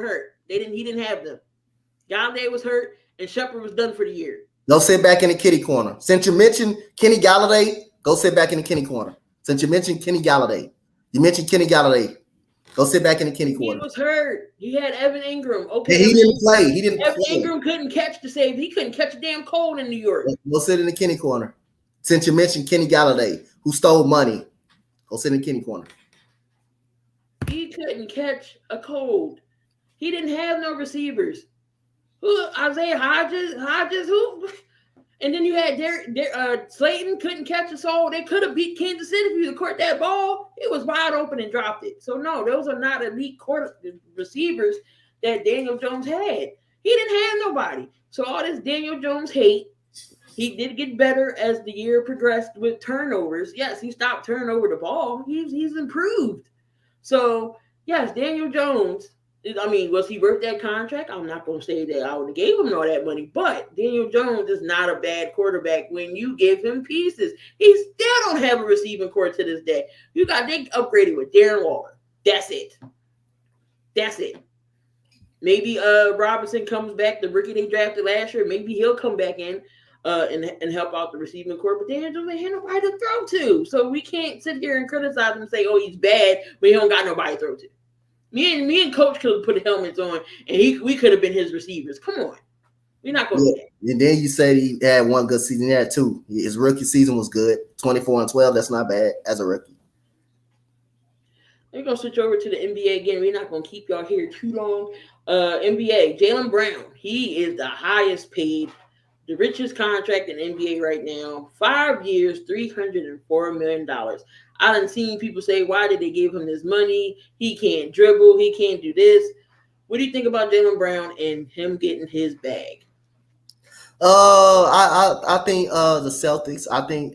didn't have them. Galladay was hurt, and Shepard was done for the year. Go sit back in the kitty corner. Since you mentioned Kenny Galladay, go sit back in the kitty corner. Since you mentioned Kenny Galladay, go sit back in the kitty corner. He was hurt. He had Evan Ingram. Okay, he didn't play. Evan Ingram couldn't catch the save. He couldn't catch a damn cold in New York. Go sit in the kitty corner. Since you mentioned Kenny Galladay, who stole money, go sit in the kitty corner. He couldn't catch a cold. He didn't have no receivers. Who? Isaiah Hodges, who? And then you had Slayton couldn't catch a soul. They could have beat Kansas City if you caught that ball. It was wide open and dropped it. So no, those are not elite receivers that Daniel Jones had. He didn't have nobody. So all this Daniel Jones hate, he did get better as the year progressed with turnovers. Yes, he stopped turning over the ball. He's improved. So yes, Daniel Jones. I mean, was he worth that contract? I'm not going to say that I would have gave him all that money, but Daniel Jones is not a bad quarterback when you give him pieces. He still don't have a receiving core to this day. They upgraded with Darren Waller. That's it. Maybe Robinson comes back, the rookie they drafted last year. Maybe he'll come back in and help out the receiving core. But Daniel Jones ain't nobody to throw to. So we can't sit here and criticize him and say, oh, he's bad, but he don't got nobody to throw to. Me and Coach could have put helmets on, and we could have been his receivers. Come on, we're not going to do that. And then you say he had one good season. He had 2. His rookie season was good, 24-12. That's not bad as a rookie. We're gonna switch over to the NBA again. We're not gonna keep y'all here too long. NBA, Jaylen Brown. He is the highest paid, the richest contract in NBA right now. 5 years, $304 million. I done seen people say, why did they give him this money? He can't dribble. He can't do this. What do you think about Jaylen Brown and him getting his bag? I think the Celtics. I think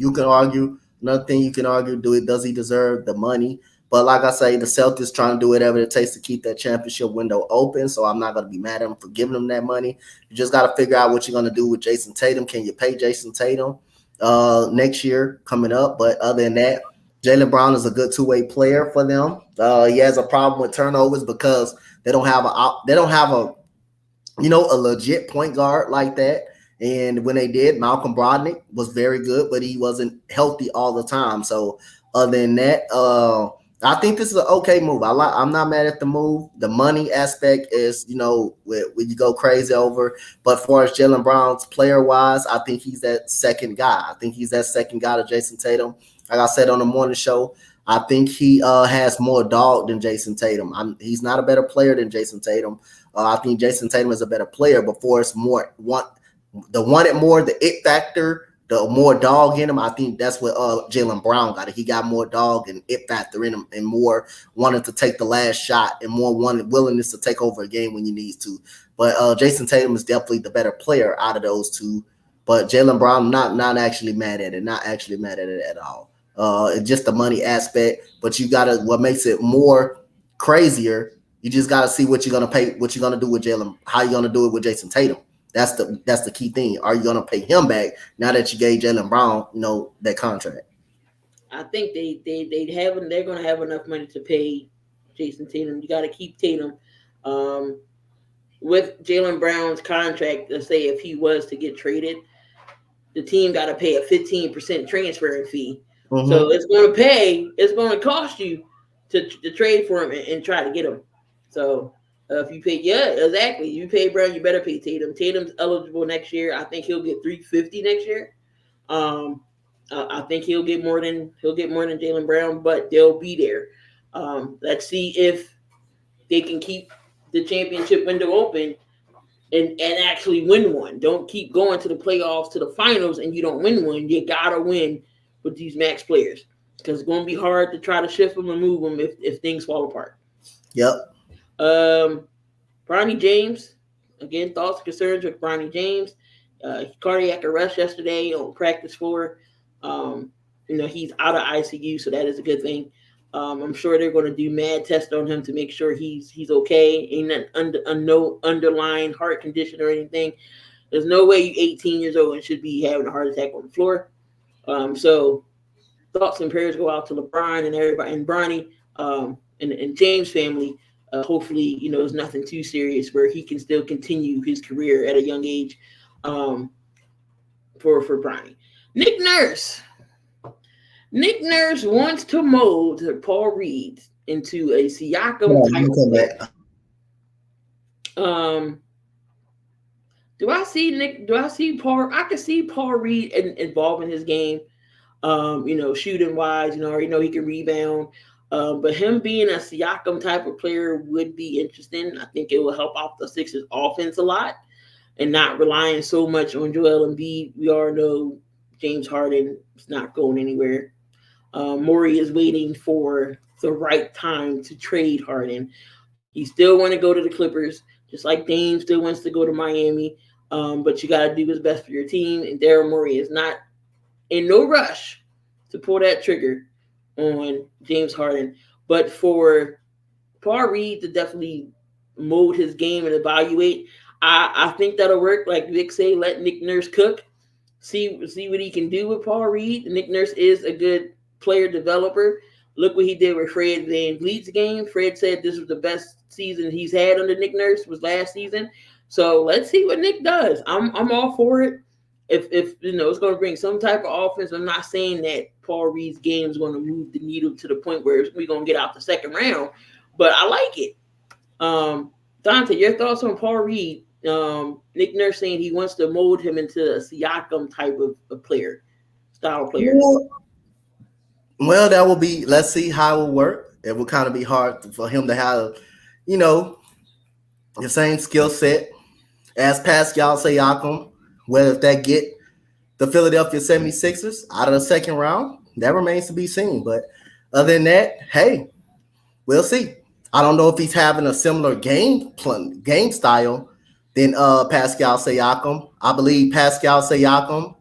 you can argue. Another thing you can argue: does he deserve the money? But like I say, the Celtics trying to do whatever it takes to keep that championship window open. So I'm not going to be mad at them for giving them that money. You just got to figure out what you're going to do with Jason Tatum. Can you pay Jason Tatum next year coming up? But other than that, Jaylen Brown is a good two-way player for them. He has a problem with turnovers because they don't have a legit point guard like that. And when they did, Malcolm Brogdon was very good, but he wasn't healthy all the time. So other than that, I think this is an okay move. I'm not mad at the move. The money aspect is, when you go crazy over. But as far as Jaylen Brown's player-wise, I think he's that second guy. I think he's that second guy to Jason Tatum. Like I said on the morning show, I think he has more dog than Jason Tatum. He's not a better player than Jason Tatum. I think Jason Tatum is a better player, but for it's more the it factor, the more dog in him. I think that's what Jaylen Brown got. He got more dog and it factor in him, and more wanted to take the last shot, and more willingness to take over a game when you need to. But Jason Tatum is definitely the better player out of those two. But Jaylen Brown, not actually mad at it. Not actually mad at it at all. It's just the money aspect. But what makes it more crazier, you just gotta see what you're gonna pay, what you're gonna do with Jaylen, how you're gonna do it with Jason Tatum. That's the key thing. Are you gonna pay him back now that you gave Jaylen Brown, that contract? I think they're gonna have enough money to pay Jason Tatum. You gotta keep Tatum. With Jaylen Brown's contract, let's say if he was to get traded, the team got to pay a 15% transferring fee. Mm-hmm. So it's going to cost you to trade for him and try to get him. So if you pay, exactly. You pay Brown, you better pay Tatum. Tatum's eligible next year. I think he'll get $350 next year. I think he'll get more than Jaylen Brown, but they'll be there. Let's see if they can keep the championship window open and actually win one. Don't keep going to the playoffs, to the finals, and you don't win one. You gotta win with these max players, because it's going to be hard to try to shift them and move them if things fall apart. Yep. Bronny James, again, thoughts and concerns with Bronny James. Cardiac arrest yesterday on practice floor. He's out of ICU, so that is a good thing. I'm sure they're going to do mad tests on him to make sure he's okay. Ain't no underlying heart condition or anything. There's no way you 18 years old and should be having a heart attack on the floor. So thoughts and prayers go out to LeBron and everybody, and Bronny, and James family. Hopefully, it's nothing too serious where he can still continue his career at a young age. For Bronny. Nick Nurse wants to mold Paul Reed into a Siakam type of Do I see Paul? I can see Paul Reed involved in his game. Shooting wise, I already know he can rebound. But him being a Siakam type of player would be interesting. I think it will help out the Sixers offense a lot and not relying so much on Joel Embiid. We all know James Harden is not going anywhere. Morey is waiting for the right time to trade Harden. He still want to go to the Clippers, just like Dame still wants to go to Miami. But you got to do what's best for your team. And Daryl Morey is not in no rush to pull that trigger on James Harden. But for Paul Reed to definitely mold his game and evaluate, I think that'll work. Like Vic say, let Nick Nurse cook. See what he can do with Paul Reed. Nick Nurse is a good player developer. Look what he did with Fred VanVleet's game. Fred said this was the best season he's had under Nick Nurse was last season. So let's see what Nick does. I'm all for it. If it's going to bring some type of offense, I'm not saying that Paul Reed's game is going to move the needle to the point where we're going to get out the second round, but I like it. Donte, your thoughts on Paul Reed? Nick Nurse saying he wants to mold him into a Siakam type of player, style player. Well, that will be, let's see how it will work. It will kind of be hard for him to have, the same skill set as Pascal Siakam. Whether if that get the Philadelphia 76ers out of the second round, that remains to be seen. But other than that, hey, we'll see. I don't know if he's having a similar game style than Pascal Siakam. I believe Pascal Siakam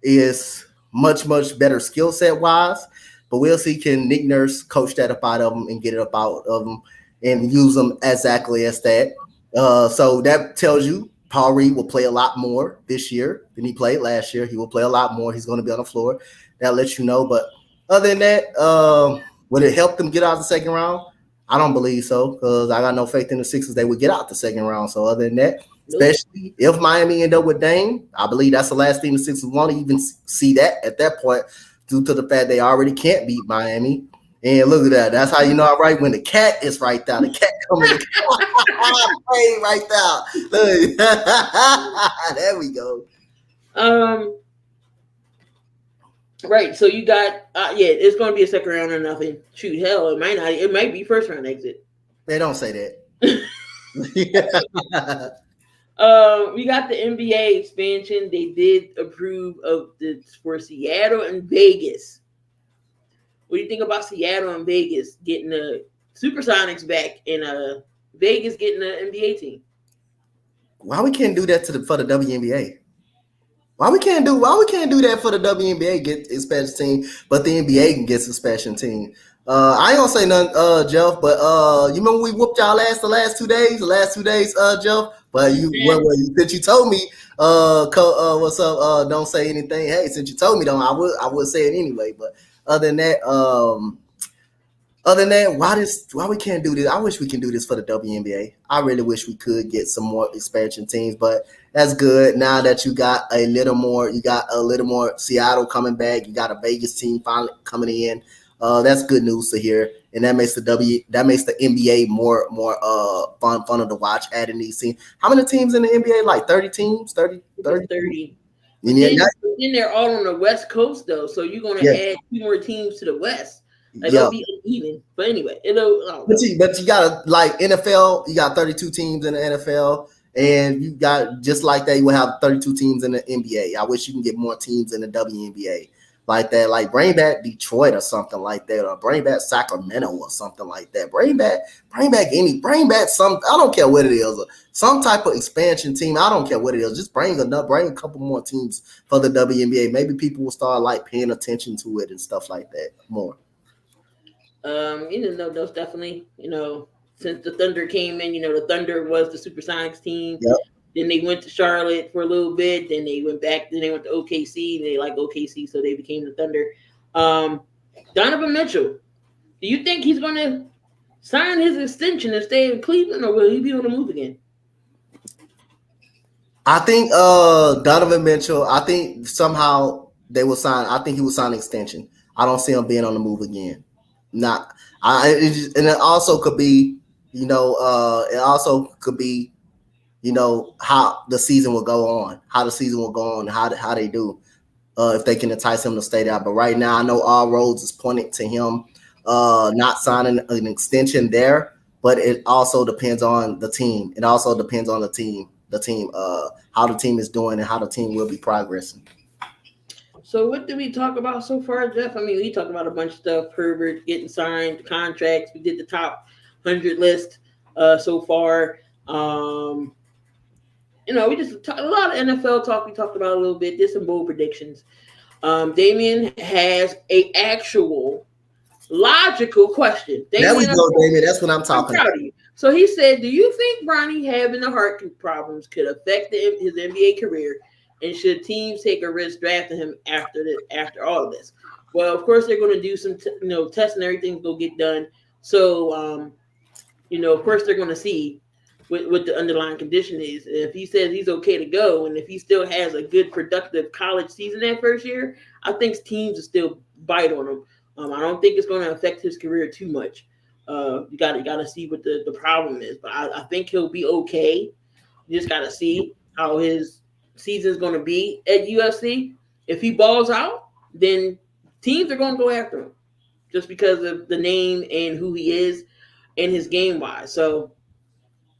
is much, much better skill set wise. But we'll see, can Nick Nurse coach that up out of him and get it up out of him and use them exactly as that. So that tells you Paul Reed will play a lot more this year than he played last year. He will play a lot more. He's going to be on the floor. That lets you know. But other than that, would it help them get out of the second round? I don't believe so, because I got no faith in the Sixers they would get out the second round. So other than that, especially if Miami end up with Dame, I believe that's the last thing the Sixers want to even see that at that point, due to the fact they already can't beat Miami. And look at that. That's how you know I'm right when the cat is right there. The cat coming right there. There we go. Right. So you got it's going to be a second round or nothing. Shoot, hell, it might not. It might be first round exit. They don't say that. We got the NBA expansion. They did approve of this for Seattle and Vegas. What do you think about Seattle and Vegas getting the Supersonics back and Vegas getting the NBA team? Why we can't do that for the WNBA? Why we can't do that for the WNBA get expansion team, but the NBA can get expansion team? I ain't gonna say nothing, Jeff, but you remember we whooped y'all the last 2 days, Jeff. But since you told me, what's up? Don't say anything. Hey, since you told me, I would say it anyway. But other than that, why we can't do this? I wish we can do this for the WNBA. I really wish we could get some more expansion teams, but that's good. Now that you got a little more Seattle coming back, you got a Vegas team finally coming in. That's good news to hear, and that makes the NBA more fun to watch. Adding these teams, how many teams in the NBA? Like 30 teams, 30. And then they're all on the West Coast though, so you're gonna add 2 more teams to the West. Like, it'll be uneven, but anyway, But you got like NFL, you got 32 teams in the NFL, and you got just like that. You will have 32 teams in the NBA. I wish you can get more teams in the WNBA. Like that, like bring back Detroit or something like that, or bring back Sacramento or something like that. Bring back some. I don't care what it is, or some type of expansion team. I don't care what it is. Just bring a couple more teams for the WNBA. Maybe people will start like paying attention to it and stuff like that more. Those definitely, since the Thunder came in, the Thunder was the Supersonics team. Yep. Then they went to Charlotte for a little bit. Then they went back. Then they went to OKC. And they like OKC, so they became the Thunder. Donovan Mitchell, do you think he's going to sign his extension and stay in Cleveland, or will he be on the move again? I think Donovan Mitchell, I think somehow they will sign. I think he will sign an extension. I don't see him being on the move again. And it also could be, how the season will go on, how they do, if they can entice him to stay there. But right now, I know all roads is pointing to him not signing an extension there. But it also depends on the team. It also depends on the team, how the team is doing and how the team will be progressing. So what did we talk about so far, Jeff? I mean, we talked about a bunch of stuff. Herbert getting signed, contracts. We did the top 100 list so far. We just talked a lot of NFL talk. We talked about a little bit. Did some bold predictions. Damien has a actual logical question. There we go, Damien. That's what I'm talking about. So he said, do you think Bronny having the heart problems could affect his NBA career? And should teams take a risk drafting him after all of this? Well, of course, they're going to do some tests and everything will get done. So, of course, they're going to see what the underlying condition is. If he says he's okay to go, and if he still has a good, productive college season that first year, I think teams will still bite on him. I don't think it's going to affect his career too much. You got to see what the problem is. But I think he'll be okay. You just got to see how his season is going to be at USC. If he balls out, then teams are going to go after him just because of the name and who he is and his game wise. So,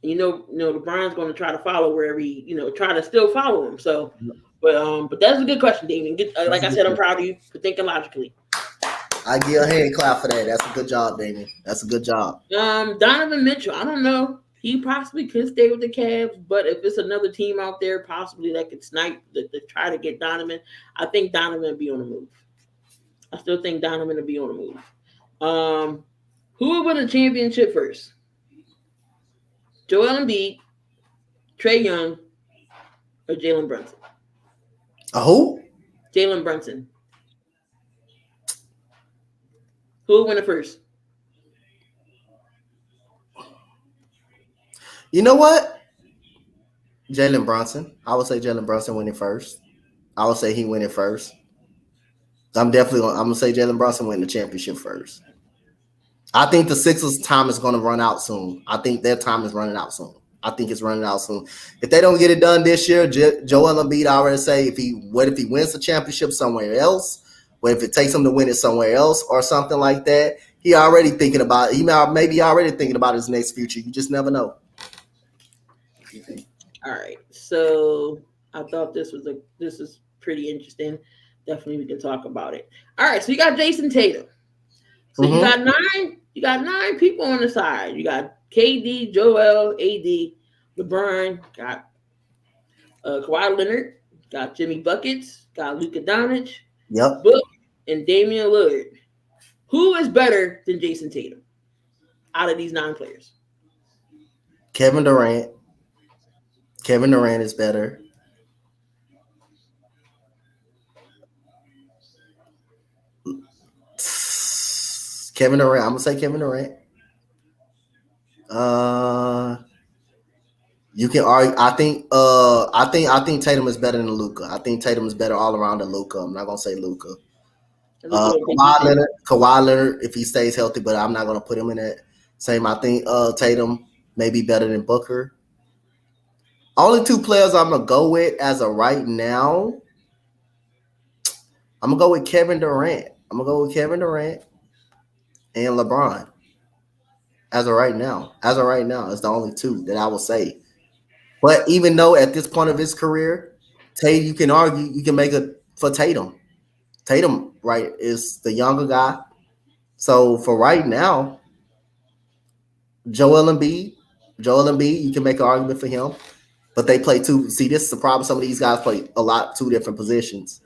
LeBron's going to try to follow wherever he, try to still follow him. So, but that's a good question, Damien. Like I said, I'm proud of you for thinking logically. I give a hand clap for that. That's a good job, Damien. That's a good job. Donovan Mitchell, I don't know. He possibly could stay with the Cavs, but if it's another team out there possibly that could snipe to try to get Donovan, I think Donovan would be on the move. I still think Donovan will be on the move. Who will win a championship first? Joel Embiid, Trae Young, or Jalen Brunson? Who? Jalen Brunson. Who will win it first? You know what? Jaylen Brunson. I would say Jaylen Brunson winning first. I would say he winning first. I'm gonna say Jaylen Brunson win the championship first. I think the Sixers' time is gonna run out soon. I think their time is running out soon. I think it's running out soon. If they don't get it done this year, Joel Embiid already say if he wins the championship somewhere else, or if it takes him to win it somewhere else or something like that, he already thinking about it. He maybe already thinking about his next future. You just never know. All right. So I thought this is pretty interesting. Definitely we can talk about it. All right, so you got Jason Tatum. So you got nine people on the side. You got KD, Joel, AD, LeBron, got Kawhi Leonard, got Jimmy Buckets, got Luka Doncic, Yep. Book, and Damian Lillard. Who is better than Jason Tatum out of these 9 players? Kevin Durant. Kevin Durant is better. Kevin Durant. I'm gonna say Kevin Durant. You can argue. I think Tatum is better than Luka. I think Tatum is better all around than Luka. I'm not gonna say Luka. Kawhi Leonard, if he stays healthy, but I'm not gonna put him in that same. I think Tatum may be better than Booker. Only 2 players I'm gonna go with as of right now. I'm gonna go with Kevin Durant. I'm gonna go with Kevin Durant and LeBron. As of right now, it's the only 2 that I will say. But even though at this point of his career, Tatum, you can argue, you can make it for Tatum. Tatum, right, is the younger guy. So for right now, Joel Embiid, you can make an argument for him. But they play 2. See, this is the problem. Some of these guys play a lot, 2 different positions.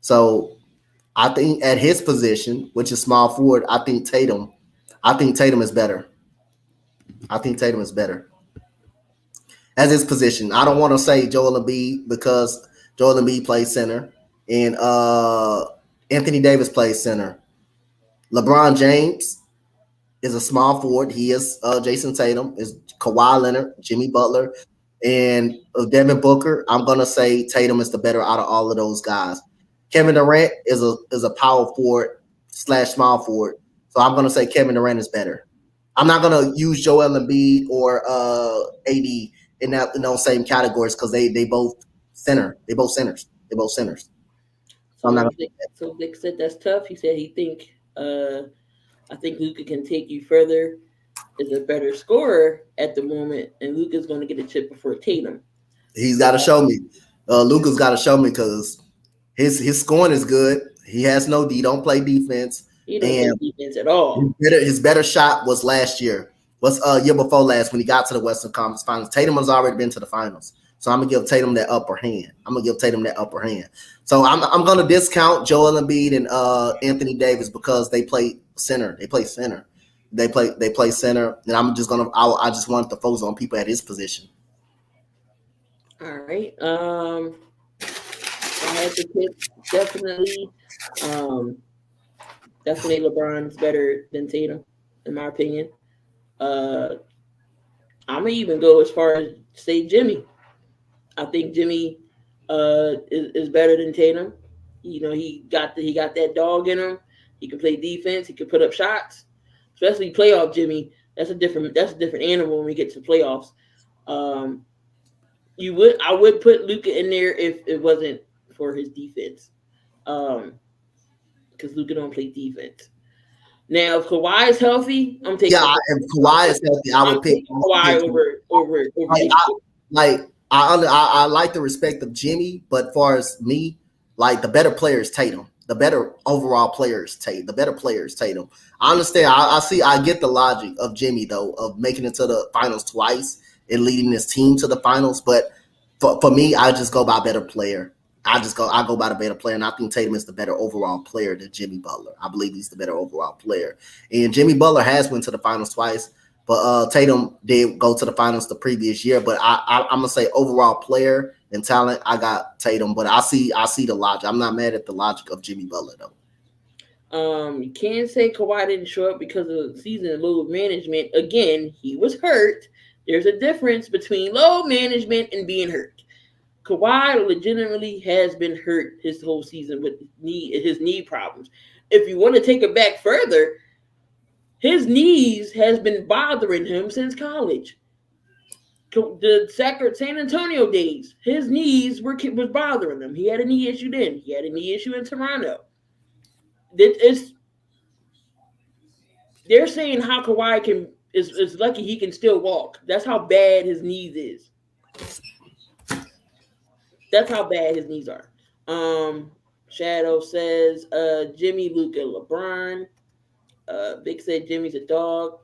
So I think at his position, which is small forward, I think Tatum is better. I think Tatum is better as his position. I don't want to say Joel Embiid because Joel Embiid plays center and Anthony Davis plays center. LeBron James is a small forward. He is Jason Tatum, is Kawhi Leonard, Jimmy Butler, and Devin Booker. I'm gonna say Tatum is the better out of all of those guys. Kevin Durant is a power forward / small forward, so I'm gonna say Kevin Durant is better. I'm not gonna use Joel Embiid or AD in those same categories because they both center. They both centers. So I'm not. So Vic said that's tough. He said he think I think Luka can take you further. Is a better scorer at the moment, and Luka's going to get a chip before Tatum. He's got to show me. Luka's got to show me because his scoring is good. He has he don't play defense. He don't play defense at all. His better shot was last year. Was year before last when he got to the Western Conference Finals. Tatum has already been to the finals, so I'm gonna give Tatum that upper hand. So I'm gonna discount Joel Embiid and Anthony Davis because they play center. They play center, and I just wanted to focus on people at his position. All right. I had to pick definitely LeBron's better than Tatum, in my opinion. I'm gonna even go as far as say Jimmy. I think Jimmy is better than Tatum. You know, he got that dog in him. He can play defense. He can put up shots, especially playoff Jimmy. That's a different animal when we get to playoffs. I would put Luka in there if it wasn't for his defense, because Luka don't play defense. Now, if Kawhi is healthy, I'm taking. Yeah, if Kawhi is healthy, I would pick Kawhi over. I like the respect of Jimmy, but far as me, like the better player is Tatum. The better overall player is Tatum. The better player is Tatum. I understand. I get the logic of Jimmy though, of making it to the finals twice and leading his team to the finals. But for me, I just go by better player. I go by the better player, and I think Tatum is the better overall player than Jimmy Butler. I believe he's the better overall player. And Jimmy Butler has went to the finals twice, but Tatum did go to the finals the previous year. But I'm gonna say overall player and talent, I got Tatum. But I see the logic. I'm not mad at the logic of Jimmy Butler though. You can't say Kawhi didn't show up because of season load management. Again, he was hurt. There's a difference between load management and being hurt. Kawhi legitimately has been hurt his whole season with his knee problems. If you want to take it back further, his knees has been bothering him since college. The San Antonio days, his knees was bothering him. He had a knee issue then. He had a knee issue in Toronto. They're saying how Kawhi is lucky he can still walk. That's how bad his knees is. That's how bad his knees are. Shadow says Jimmy, Luka, LeBron. Vic said Jimmy's a dog.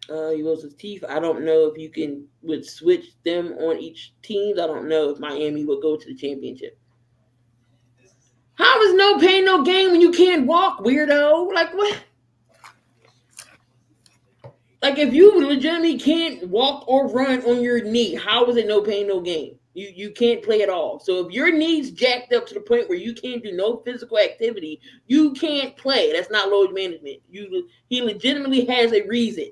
He lost his teeth. I don't know if you would switch them on each team. I don't know if Miami would go to the championship. How is no pain, no gain when you can't walk, weirdo? Like what? Like if you legitimately can't walk or run on your knee, how is it no pain, no gain? You can't play at all. So if your knee's jacked up to the point where you can't do no physical activity, you can't play. That's not load management. He legitimately has a reason.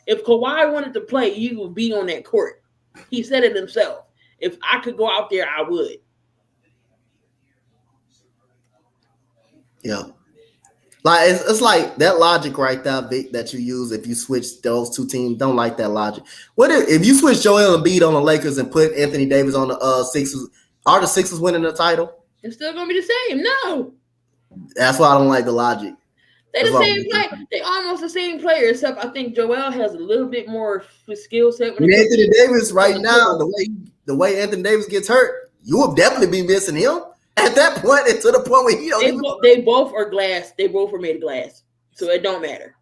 If Kawhi wanted to play, he would be on that court. He said it himself. If I could go out there, I would. Yeah. Like it's like that logic right there, Vic, that you use if you switch those two teams. Don't like that logic. What if you switch Joel Embiid on the Lakers and put Anthony Davis on the Sixers? Are the Sixers winning the title? It's still gonna be the same. No. That's why I don't like the logic. They're the same player. They almost the same player, except I think Joel has a little bit more skill set. Anthony Davis right now, the way Anthony Davis gets hurt, you will definitely be missing him. At that point, and to the point where they both are glass. They both are made of glass, so it don't matter.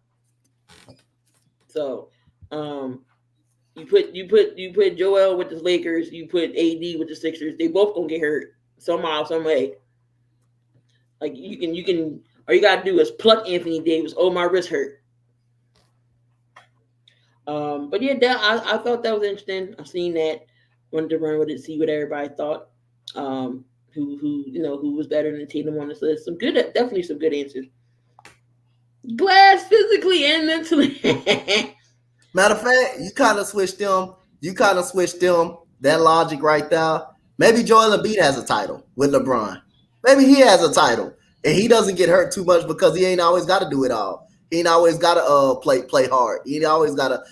So, you put Joel with the Lakers. You put AD with the Sixers. They both gonna get hurt somehow, some way. Like you can. All you gotta do is pluck Anthony Davis. Oh, my wrist hurt. But yeah, I thought that was interesting. I've seen that. Wanted to run with it, see what everybody thought. Who was better than Tatum on this list? Definitely some good answers. Glass physically and mentally. Matter of fact, you kind of switched them. That logic right there. Maybe Joel Embiid has a title with LeBron. Maybe he has a title, and he doesn't get hurt too much because he ain't always got to do it all. He ain't always got to play hard. He ain't always got to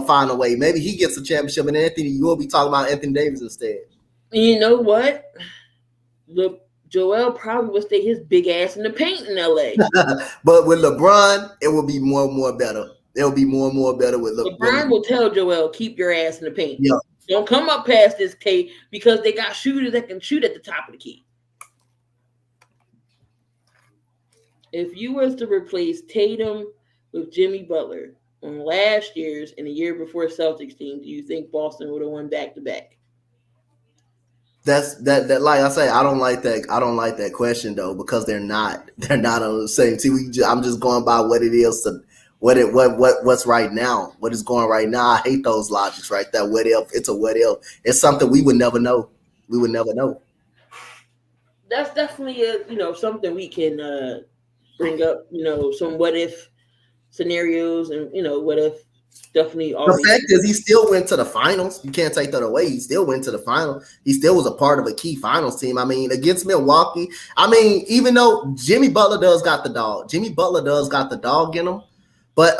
find a way. Maybe he gets a championship, and Anthony, you will be talking about Anthony Davis instead. You know what? Joel probably would stay his big ass in the paint in LA. But with LeBron, it will be more and more better. It will be more and more better with LeBron. LeBron will tell Joel, keep your ass in the paint. Yeah. Don't come up past this K because they got shooters that can shoot at the top of the key. If you was to replace Tatum with Jimmy Butler on last year's and the year before Celtics team, do you think Boston would have won back-to-back? That like I say, I don't like that question though, because they're not on the same team. I'm just going by what it is to what's right now, what is going right now. I hate those logics right there. What if? It's a what if. It's something we would never know. We would never know. That's definitely something we can bring up. Some what if scenarios and what if. Definitely. The fact is, he still went to the finals. You can't take that away. He still went to the final. He still was a part of a key finals team. I mean, against Milwaukee. I mean, even though Jimmy Butler does got the dog in him. But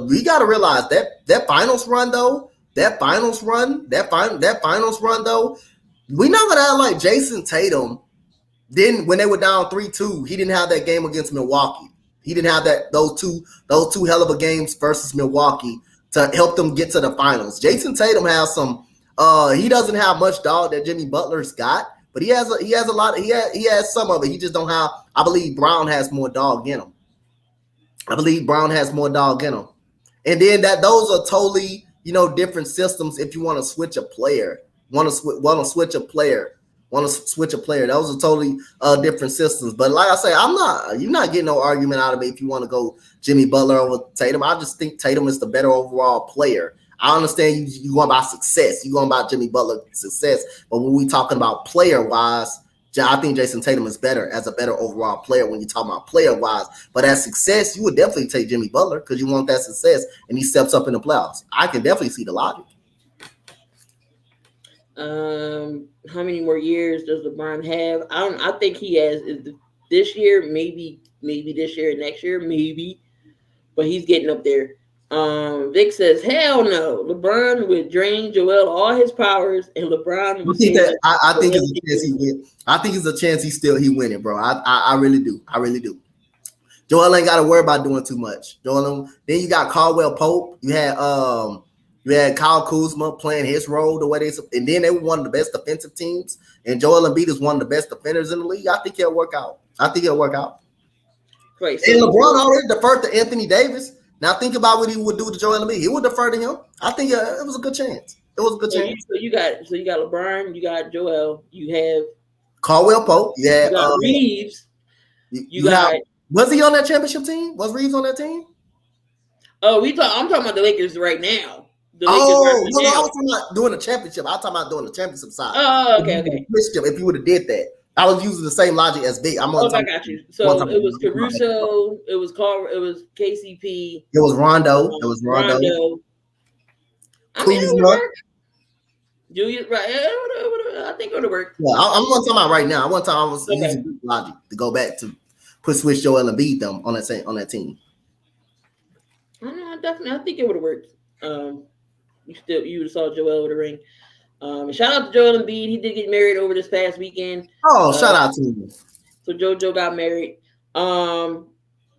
we got to realize that finals run though. We're not gonna act like Jason Tatum didn't when they were down 3-2. He didn't have that game against Milwaukee. He didn't have those two hell of a games versus Milwaukee to help them get to the finals. Jason Tatum has some. He doesn't have much dog that Jimmy Butler's got, but he has a lot. He has some of it. He just don't have. I believe Brown has more dog in him. And then those are totally different systems. If you want to switch a player, want to switch a player. Those are totally different systems. But like I say, you're not getting no argument out of me if you want to go Jimmy Butler over Tatum. I just think Tatum is the better overall player. I understand you going about success. You going about Jimmy Butler success. But when we talking about player-wise, I think Jason Tatum is better as a better overall player when you talk about player-wise. But as success, you would definitely take Jimmy Butler because you want that success, and he steps up in the playoffs. I can definitely see the logic. How many more years does LeBron have? I think he has this year, maybe this year, next year, maybe. But he's getting up there. Vic says, hell no. LeBron would drain Joel all his powers, and LeBron would I think it's a chance he win. I think it's a chance he winning, bro. I really do. I really do. Joel ain't got to worry about doing too much. Then you got Caldwell Pope. You had Kyle Kuzma playing his role the way and then they were one of the best defensive teams. And Joel Embiid is one of the best defenders in the league. I think it'll work out. Right. So and LeBron already deferred to Anthony Davis. Now think about what he would do to Joel Embiid. He would defer to him. I think it was a good chance. So you got LeBron, you got Joel, you have Caldwell Pope, you got Reeves. Was he on that championship team? Was Reeves on that team? Oh, I'm talking about the Lakers right now. I was talking about doing the championship. I was talking about doing the championship side. Oh, okay. If you would have did that. I was using the same logic as Big. I got you. So it was Caruso. It was KCP. It was Rondo. Julius, right? I think it would have worked. Yeah, I'm talking about right now. One time I was using logic to go back to switch Joel and beat them on that team. I think it would have worked. You would have saw Joel with a ring. And shout out to Joel Embiid. He did get married over this past weekend. Oh, shout out to him. So JoJo got married. We're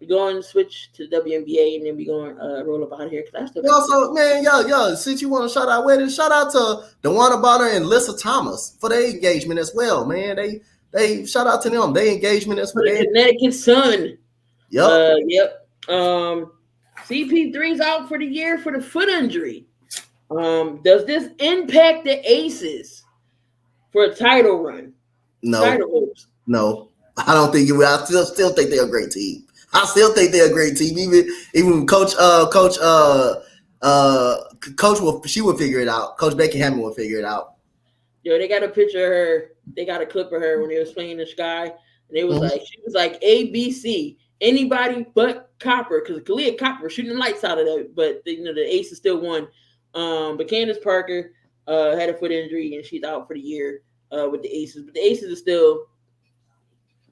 going to switch to the WNBA and then we're going to roll up out of here. Since you want to shout out weddings, shout out to DeWanna Bonner and Lissa Thomas for their engagement as well, man. They shout out to them. Their engagement as well. Connecticut Sun. Yep. CP3's out for the year for the foot injury. Does this impact the Aces for a title run? No. Title hopes? No. I don't think it will. I still think they're a great team. Even Coach she will figure it out. Coach Becky Hammond will figure it out. Yo, they got a picture of her. They got a clip of her when they was playing the Sky, and it was she was like ABC. Anybody but Copper, because Kalia Copper shooting the lights out of that, but the Aces still won. But Candace Parker had a foot injury and she's out for the year with the Aces. But the Aces are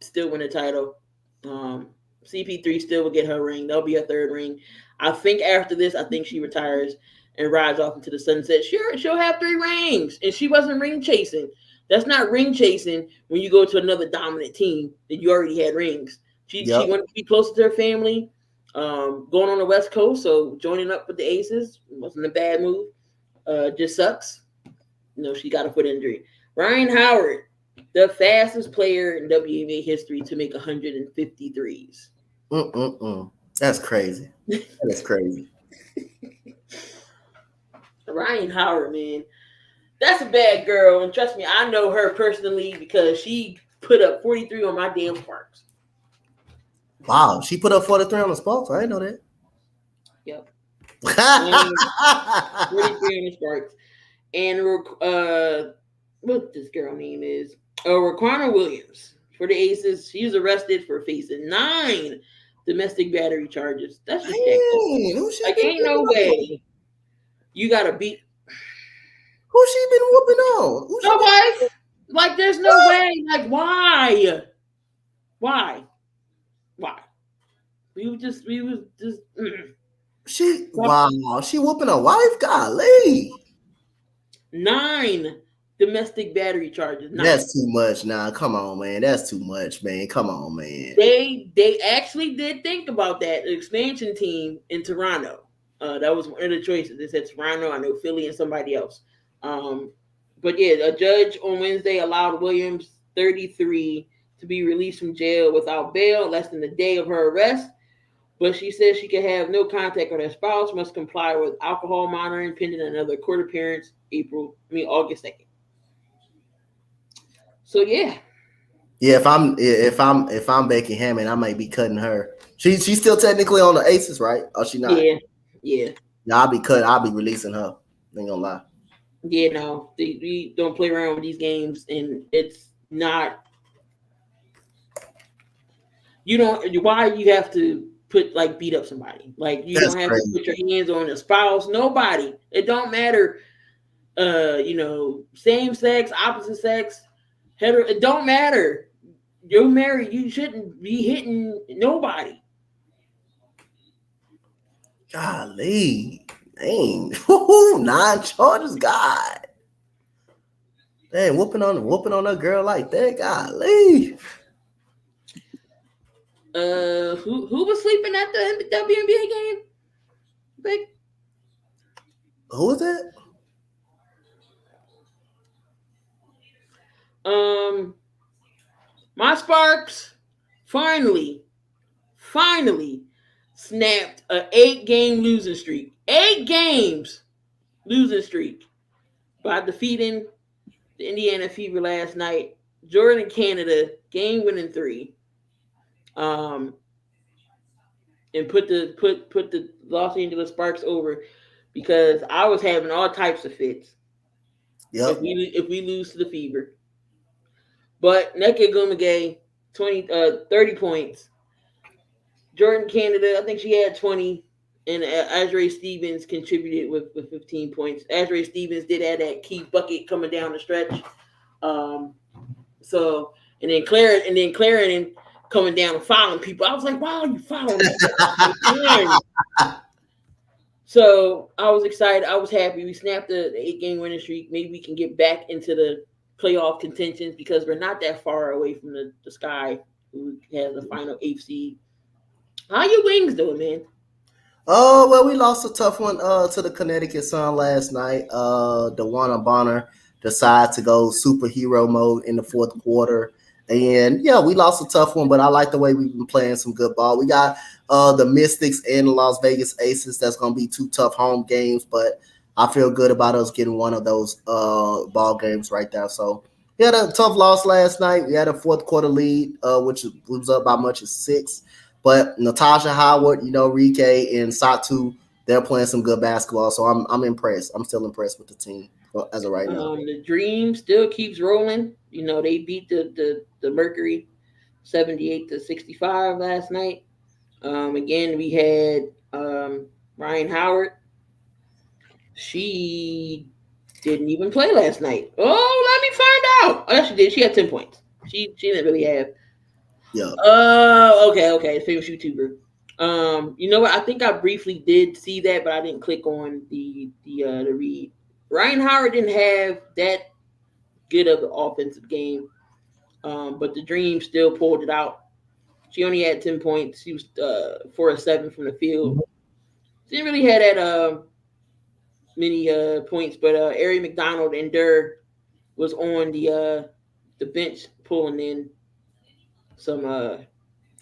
still win the title. CP3 still will get her ring. That'll be her third ring. I think after this, she retires and rides off into the sunset. Sure, she'll have 3 rings, and she wasn't ring chasing. That's not ring chasing when you go to another dominant team that you already had rings. She wanted to be closer to her family. Going on the West Coast, so joining up with the Aces wasn't a bad move. Just sucks. She got a foot injury. Ryan Howard, the fastest player in WNBA history to make 153s. That's crazy. That's crazy. Ryan Howard, man. That's a bad girl. And trust me, I know her personally because she put up 43 on my damn Sparks. Wow, she put up 43 on the Sparks. I didn't know that. Yep. 43 on the Sparks. And what this girl name is? Raquana Williams for the Aces. She was arrested for facing 9 domestic battery charges. That's just ain't no way. You gotta beat. Who she been whooping on? Nobody. Like, there's no way. Like, why? Why? We was just. She whooping a wife. Golly. 9 domestic battery charges. 9. That's too much now. Come on, man. That's too much, man. Come on, man. They actually did think about that expansion team in Toronto. That was one of the choices. They said Toronto, I know Philly, and somebody else. But yeah, a judge on Wednesday allowed Williams, 33, to be released from jail without bail less than a day of her arrest. But she says she can have no contact with her spouse, must comply with alcohol monitoring pending another court appearance August 2nd. So yeah. Yeah, if I'm Becky Hammond, I might be cutting her. She's still technically on the Aces, right? Or she not? Yeah. Yeah, I'll be releasing her. Ain't gonna lie. Yeah, no, we don't play around with these games, and it's not. You don't. Why you have to beat up somebody? Like you That's don't have crazy. to put your hands on a spouse. Nobody. It don't matter. Same sex, opposite sex, hetero. It don't matter. You're married. You shouldn't be hitting nobody. Golly, dang, 9 charges, God. Dang, whooping on a girl like that, golly. Who was sleeping at the WNBA game? Big. Who was that? My Sparks finally snapped an 8-game losing streak. 8 games losing streak by defeating the Indiana Fever last night. Jordan, Canada, game winning 3. And put the Los Angeles Sparks over because I was having all types of fits. Yep. If we lose to the Fever. But Nneka Ogwumike, 30 points. Jordan, Canada, I think she had 20. And Azrae Stevens contributed with 15 points. Azrae Stevens did have that key bucket coming down the stretch. And then Clarendon coming down and fouling people. I was like, wow, you fouling? So I was excited. I was happy. We snapped the 8-game winning streak. Maybe we can get back into the playoff contentions because we're not that far away from the Sky, who has the final 8th seed. How your Wings doing, man? Oh, well, we lost a tough one to the Connecticut Sun last night. DeWanna Bonner decided to go superhero mode in the 4th quarter. And, yeah, we lost a tough one, but I like the way we've been playing some good ball. We got the Mystics and the Las Vegas Aces. That's going to be 2 tough home games, but I feel good about us getting one of those ball games right there. So, we had a tough loss last night. We had a 4th quarter lead, which was up by much as 6. But Natasha Howard, Rike and Satu, they're playing some good basketball. So I'm impressed. I'm still impressed with the team as of right now. The Dream still keeps rolling. They beat the Mercury 78-65 last night. Again, we had Ryan Howard. She didn't even play last night. Oh, let me find out. Oh, she did. She had 10 points. She didn't really have. Yeah. Okay. Famous YouTuber. You know what? I think I briefly did see that, but I didn't click on the read. Ryan Howard didn't have that good of an offensive game, but the Dream still pulled it out. She only had 10 points. She was 4 of 7 from the field. She didn't really have that many points, but Ari McDonald and Durr was on the bench pulling in some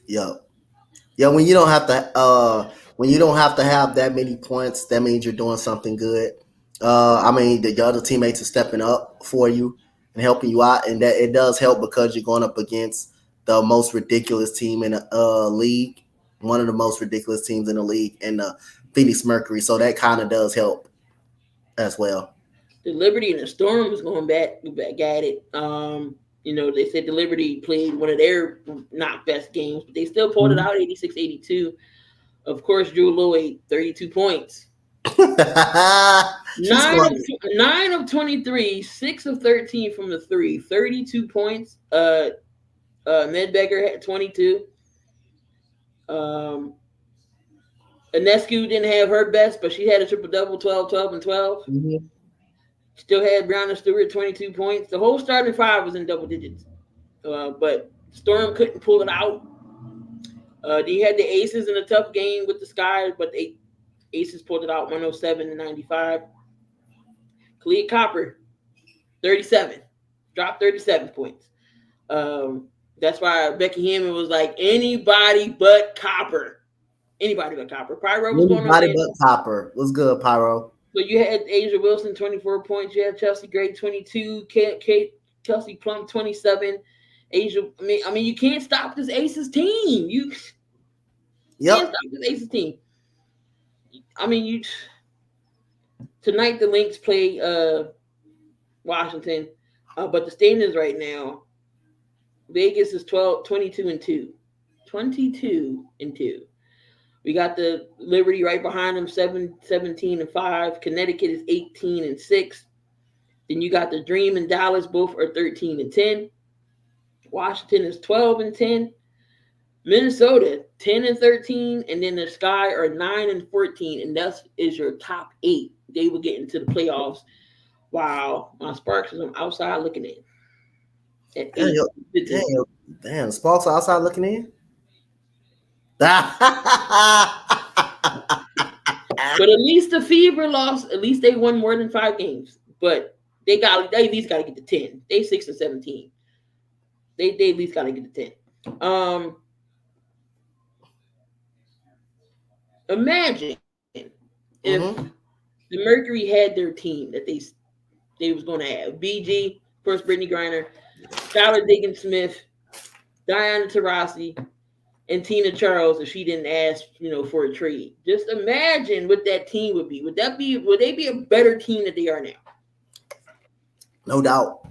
Yeah, when you don't have to have that many points, that means you're doing something good. The other teammates are stepping up for you and helping you out, and that it does help because you're going up against the most ridiculous team in the league, one of the most ridiculous teams in the league, and the Phoenix Mercury. So that kind of does help as well. The Liberty and the Storm was going back at it. They said the Liberty played one of their not best games, but they still pulled it out 86-82. Of course, Drew Lloyd, 32 points. 9 of 23, 6 of 13 from the 3, 32 points. Medbecker had 22. Ionescu didn't have her best, but she had a triple-double, 12, 12, and 12. Mm-hmm. Still had Brown and Stewart, 22 points. The whole starting 5 was in double digits. But Storm couldn't pull it out. They had the Aces in a tough game with the Sky, but the Aces pulled it out 107-95. Khalid Copper, 37. Dropped 37 points. That's why Becky Hammond was like, anybody but Copper. Anybody but Copper. Pyro was going on. Anybody but Copper. What's good, Pyro? So you had Asia Wilson, 24 points. You had Chelsea Gray, 22. Kelsey Plum 27. Asia. I mean, you can't stop this Aces team. You can't stop this Aces team. I mean, tonight the Lynx play Washington, but the standings right now, Vegas is 22-2. 22-2. We got the Liberty right behind them, 17-5. Connecticut is 18-6. Then you got the Dream and Dallas, both are 13-10. Washington is 12-10. Minnesota 10-13, and then the Sky are 9-14, and that is your top 8. They will get into the playoffs. Wow, my Sparks is on outside looking in. Damn, Sparks are outside looking in. But at least the Fever lost. At least they won more than 5 games. But they at least got to get to 10. They 6-17. They at least got to get to 10. Imagine if the Mercury had their team that they was going to have. BG, first Brittany Griner, Skylar Diggins-Smith, Diana Taurasi, and Tina Charles if she didn't ask, for a trade. Just imagine what that team would be. Would they be a better team than they are now? No doubt.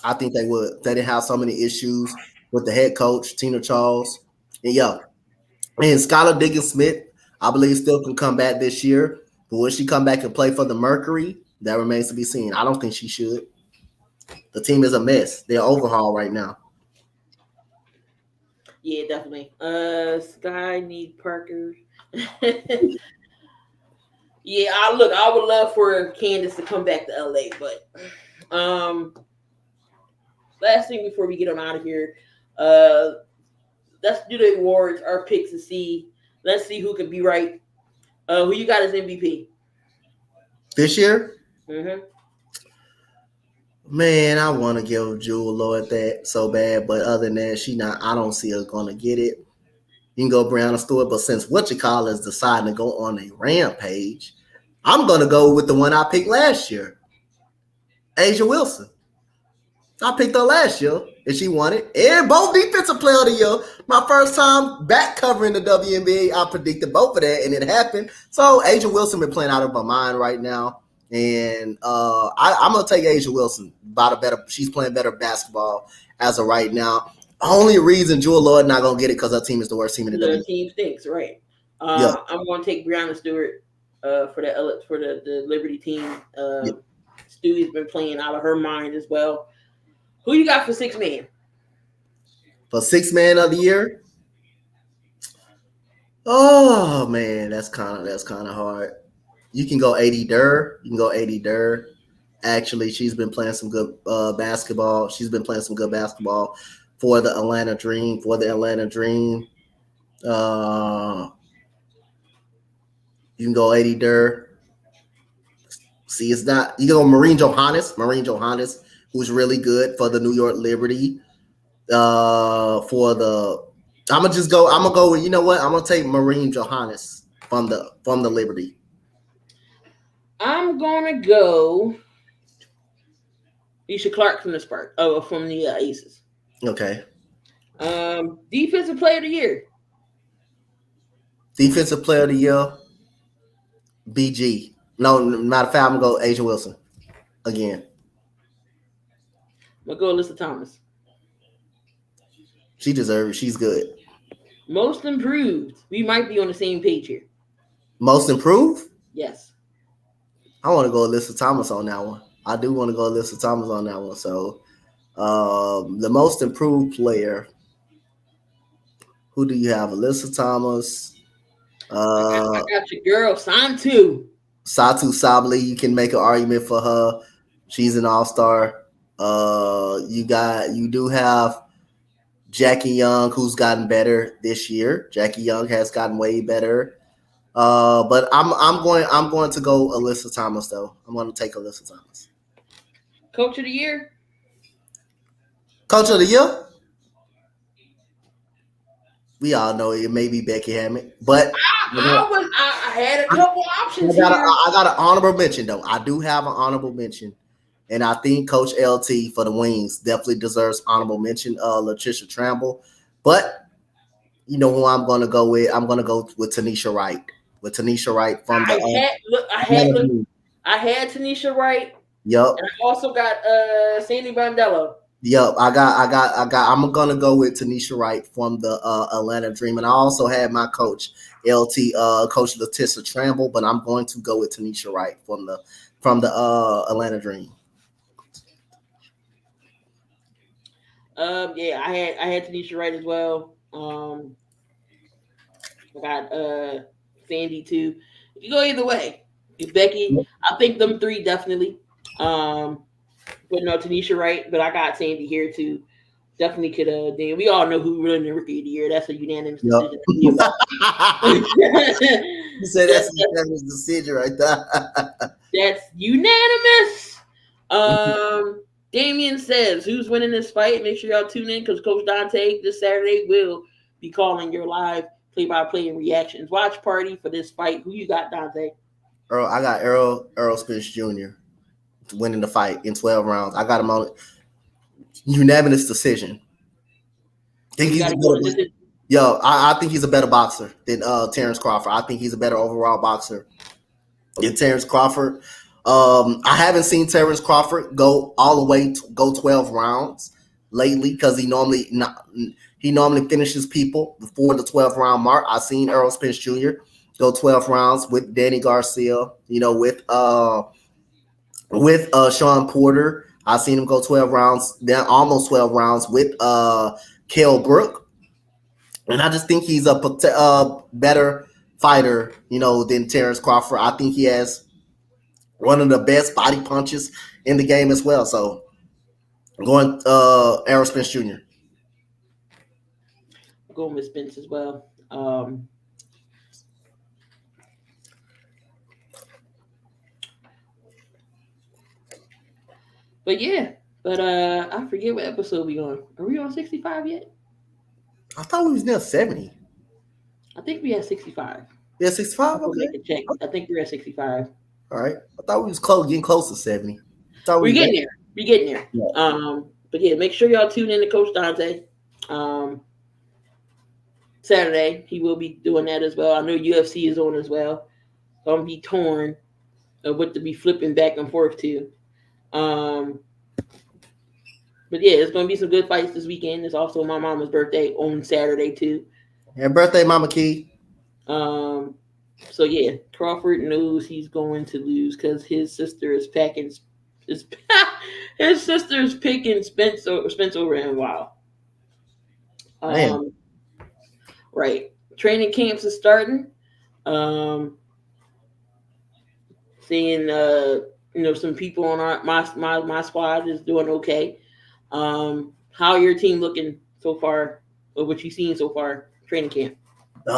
I think they would. They didn't have so many issues with the head coach, Tina Charles. And Skylar Diggins-Smith, I believe, still can come back this year. But will she come back and play for the Mercury? That remains to be seen. I don't think she should. The team is a mess. They're overhauled right now. Yeah, definitely. Sky need Parker. Yeah, I would love for Candace to come back to LA, but last thing before we get on out of here, let's do the awards, our picks, and see. Let's see who can be right. Who you got as MVP this year? Mm-hmm. Man, I want to give Jewel Lloyd that so bad, but other than that, I don't see her going to get it. You can go Brianna Stewart, but since whatchamacallit is deciding to go on a rampage, I'm going to go with the one I picked last year, Asia Wilson. I picked her last year, and she won it. And both defensive player of the year. My first time back covering the WNBA, I predicted both of that, and it happened. So Asia Wilson been playing out of her mind right now. And I'm going to take Asia Wilson. She's playing better basketball as of right now. Only reason Jewel Lloyd not going to get it because her team is the worst team in the WNBA. The team stinks, right. I'm going to take Brianna Stewart for the Liberty team. Stewie's been playing out of her mind as well. Who you got for 6 man? For 6 man of the year? Oh man, that's kind of hard. You can go AD Durr. Actually, she's been playing some good basketball. She's been playing some good basketball for the Atlanta Dream. You can go AD Durr. See, it's not. You can go Maureen Johannes, who's really good for the New York Liberty. I'm gonna go with, you know what? I'm gonna take Maureen Johannes from the Liberty. I'm gonna go Isha Clark from the Aces. Okay. Defensive player of the year. Defensive player of the year, BG. No, matter of fact, I'm gonna go Asia Wilson again. I'm gonna go Alyssa Thomas. She deserves it. She's good. Most improved. We might be on the same page here. Most improved? Yes. I want to go Alyssa Thomas on that one. I do want to go Alyssa Thomas on that one. So, the most improved player. Who do you have? Alyssa Thomas. I got your girl, Satu Sabally. You can make an argument for her. She's an all-star. You do have Jackie Young, who's gotten better this year. Jackie Young has gotten way better. But I'm going to go Alyssa Thomas though. I'm going to take Alyssa Thomas. Coach of the year. Coach of the year. We all know it may be Becky Hammond, but I had a couple options. I got an honorable mention though. I do have an honorable mention. And I think Coach LT for the Wings definitely deserves honorable mention. Latricia Tramble, but you know who I'm going to go with? I'm going to go with Tanisha Wright. With Tanisha Wright from the. I had Tanisha Wright. Yep. And I also got Sandy Bandello. Yep. I'm going to go with Tanisha Wright from the Atlanta Dream, and I also had my coach LT, Coach Latricia Tramble, but I'm going to go with Tanisha Wright from the Atlanta Dream. Yeah, I had Tanisha Wright as well. I got Sandy too. You go either way. Becky, I think them three definitely. But no, Tanisha Wright, but I got Sandy here too. Definitely could have. We all know who won the Rookie of the Year. That's a unanimous decision. You said that's a unanimous decision right there. That's unanimous. Damien says, who's winning this fight? Make sure y'all tune in because Coach Donte this Saturday will be calling your live play-by-play and reactions watch party for this fight. Who you got, Donte? I got Errol Spence Jr. winning the fight in 12 rounds. I got him on unanimous decision. I think he's a better boxer than Terrence Crawford. I think he's a better overall boxer than Terrence Crawford. I haven't seen Terrence Crawford go all the way to go 12 rounds lately because he normally finishes people before the 12 round mark. I've seen Errol Spence Jr. go 12 rounds with Danny Garcia, with Sean Porter. I've seen him go 12 rounds, then almost 12 rounds with Kell Brook. And I just think he's a better fighter, than Terrence Crawford. I think he has one of the best body punches in the game as well. So I'm going Errol Spence Jr. I'm going with Spence as well. But I forget what episode we on. Are we on 65 yet? I thought we was near 70. I think we had 65. Yeah, 65? Okay. Check. I think we're at 65. All right. I thought we was getting close to 70. We're getting there. Yeah. But yeah, make sure y'all tune in to Coach Donte. Saturday, he will be doing that as well. I know UFC is on as well. So I'm gonna be torn of what to be flipping back and forth to. But yeah, it's gonna be some good fights this weekend. It's also my mama's birthday on Saturday too. Happy birthday, Mama Key. So yeah, Crawford knows he's going to lose because his sister is picking Spence over him. Wow. Right. Training camps is starting. Seeing some people on my squad is doing okay. How your team looking so far? Or what you seen so far? Training camp.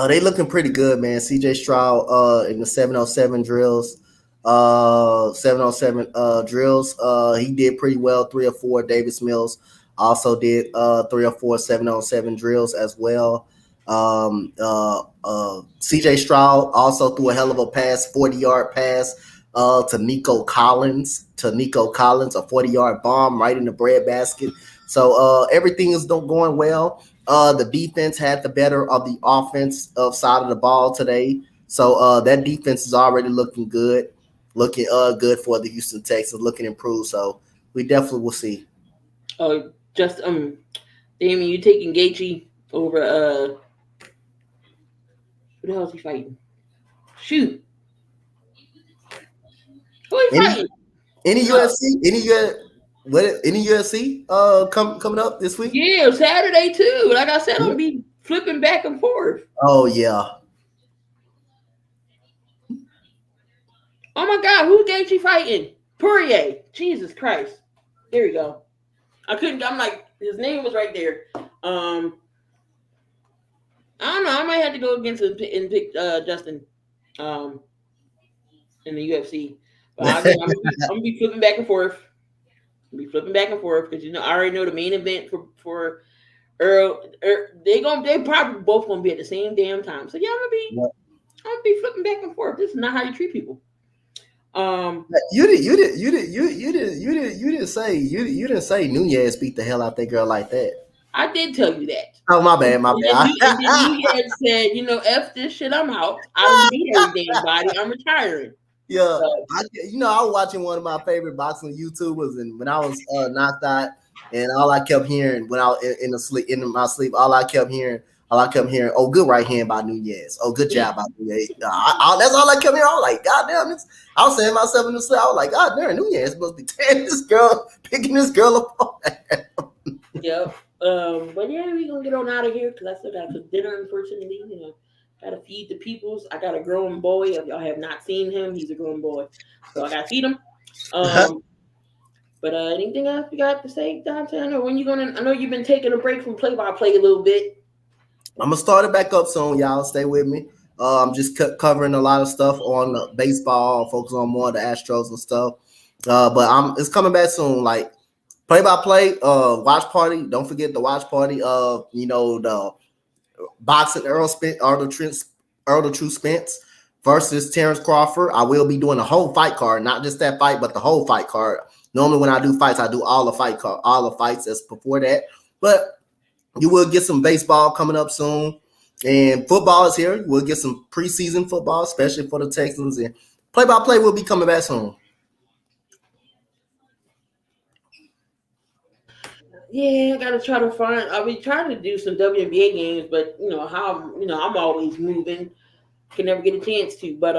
They looking pretty good, man. CJ Stroud in the 707 drills. 707 drills. He did pretty well. 3 or 4. Davis Mills also did 3 or 4 707 drills as well. CJ Stroud also threw a hell of a pass, 40-yard pass to Nico Collins, a 40-yard bomb right in the breadbasket. So everything is going well. The defense had the better of the offensive side of the ball today. So that defense is already looking good. Looking good for the Houston Texans, looking improved. So we definitely will see. Oh, just Damien, you taking Gaethje over who the hell is he fighting? Shoot. Who is he fighting? Any UFC coming up this week? Yeah, Saturday too. Like I said, I'm gonna be flipping back and forth. Oh yeah. Oh my God, who Gaethje fighting? Poirier. Jesus Christ. There you go. I'm like, his name was right there. I don't know. I might have to go against him and pick Justin in the UFC. But I'm gonna be flipping back and forth. Because I already know the main event for Earl. They probably both gonna be at the same damn time. So yeah, I'm gonna be flipping back and forth. This is not how you treat people. You didn't say Nunez beat the hell out that girl like that. I did tell you that. Oh, my bad. And then Nunez said, F this shit, I'm out. I don't need every damn body. I'm retiring. Yeah, I was watching one of my favorite boxing YouTubers, and when I was knocked out, and all I kept hearing when I was in my sleep, all I kept hearing, oh, good right hand by Nunez. Oh, good job by Nunez. That's all I kept hearing. I was like, God damn, I was saying myself in the sleep. I was like, God damn, Nunez must be tearing this girl, picking this girl apart. Yep. But yeah, we're gonna get on out of here because I still gotta cook dinner, unfortunately. Gotta feed the peoples. I got a growing boy. If y'all have not seen him, he's a growing boy. So I gotta feed him. But anything else you got to say, Donte? I know you've been taking a break from play-by-play a little bit. I'm gonna start it back up soon, y'all. Stay with me. I'm just covering a lot of stuff on baseball, focus on more of the Astros and stuff. But it's coming back soon. Like play-by-play, watch party. Don't forget the watch party of the boxing Earl the True Spence versus Terrence Crawford. I will be doing the whole fight card, not just that fight, but the whole fight card. Normally, when I do fights, I do all the fights that's before that. But you will get some baseball coming up soon, and football is here. We'll get some preseason football, especially for the Texans, and play-by-play will be coming back soon. Yeah, I gotta try to find. I'll be trying to do some WNBA games, but I'm always moving. Can never get a chance to. But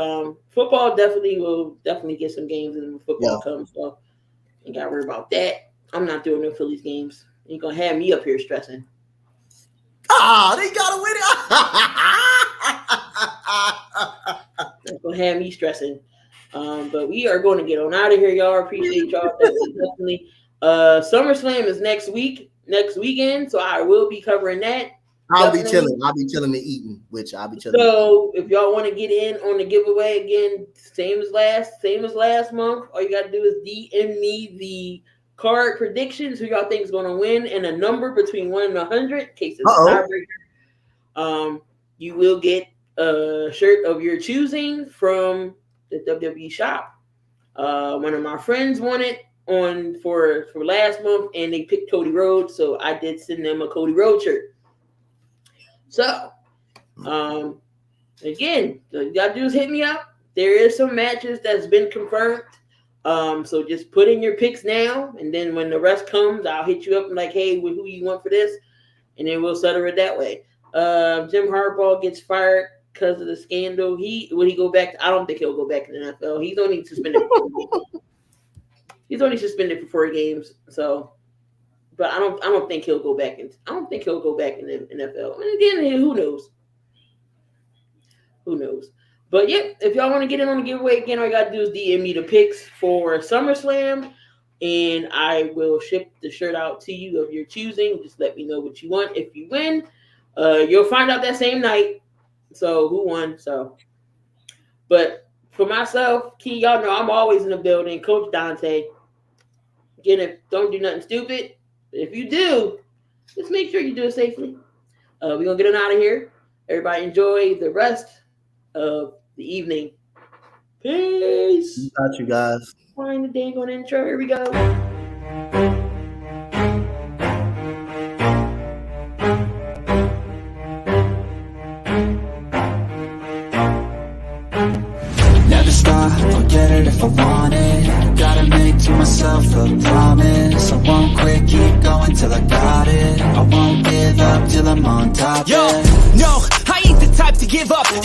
football will definitely get some games in when football comes. So ain't gotta worry about that. I'm not doing no Phillies games. Ain't gonna have me up here stressing. They gotta win it. Ain't gonna have me stressing. But we are going to get on out of here, y'all. Appreciate y'all. Definitely. SummerSlam is next weekend, so I will be covering that. I'll be chilling and eating, which I'll be chilling. So if y'all want to get in on the giveaway again, same as last month, all you got to do is DM me the card predictions, who y'all think is going to win, and a number between 1 and 100, in case it's a tiebreaker. You will get a shirt of your choosing from the WWE shop. One of my friends won it for last month, and they picked Cody Rhodes, so I did send them a Cody Rhodes shirt. So, again, all you gotta do is hit me up. There is some matches that's been confirmed. So just put in your picks now, and then when the rest comes, I'll hit you up and like, hey, who you want for this? And then we'll settle it that way. Jim Harbaugh gets fired because of the scandal. Will he go back? I don't think he'll go back in the NFL. He's only suspended for 4 games. So, but I don't think he'll go back in. I don't think he'll go back in the NFL. And again, who knows? Who knows? But yeah, if y'all want to get in on the giveaway again, all you gotta do is DM me the picks for SummerSlam, and I will ship the shirt out to you of your choosing. Just let me know what you want. If you win, you'll find out that same night. So who won? So, but for myself, Key, y'all know I'm always in the building. Coach Donte. Again, don't do nothing stupid. If you do, just make sure you do it safely. We're gonna get on out of here. Everybody enjoy the rest of the evening. Peace. Got you guys. Find the dang on intro. Here we go. Never stop, I'll get it if I want it. Gotta make to myself a promise. I won't quit, keep going till I got it. I won't give up till I'm on top. Yo, no, I ain't the type to give up. If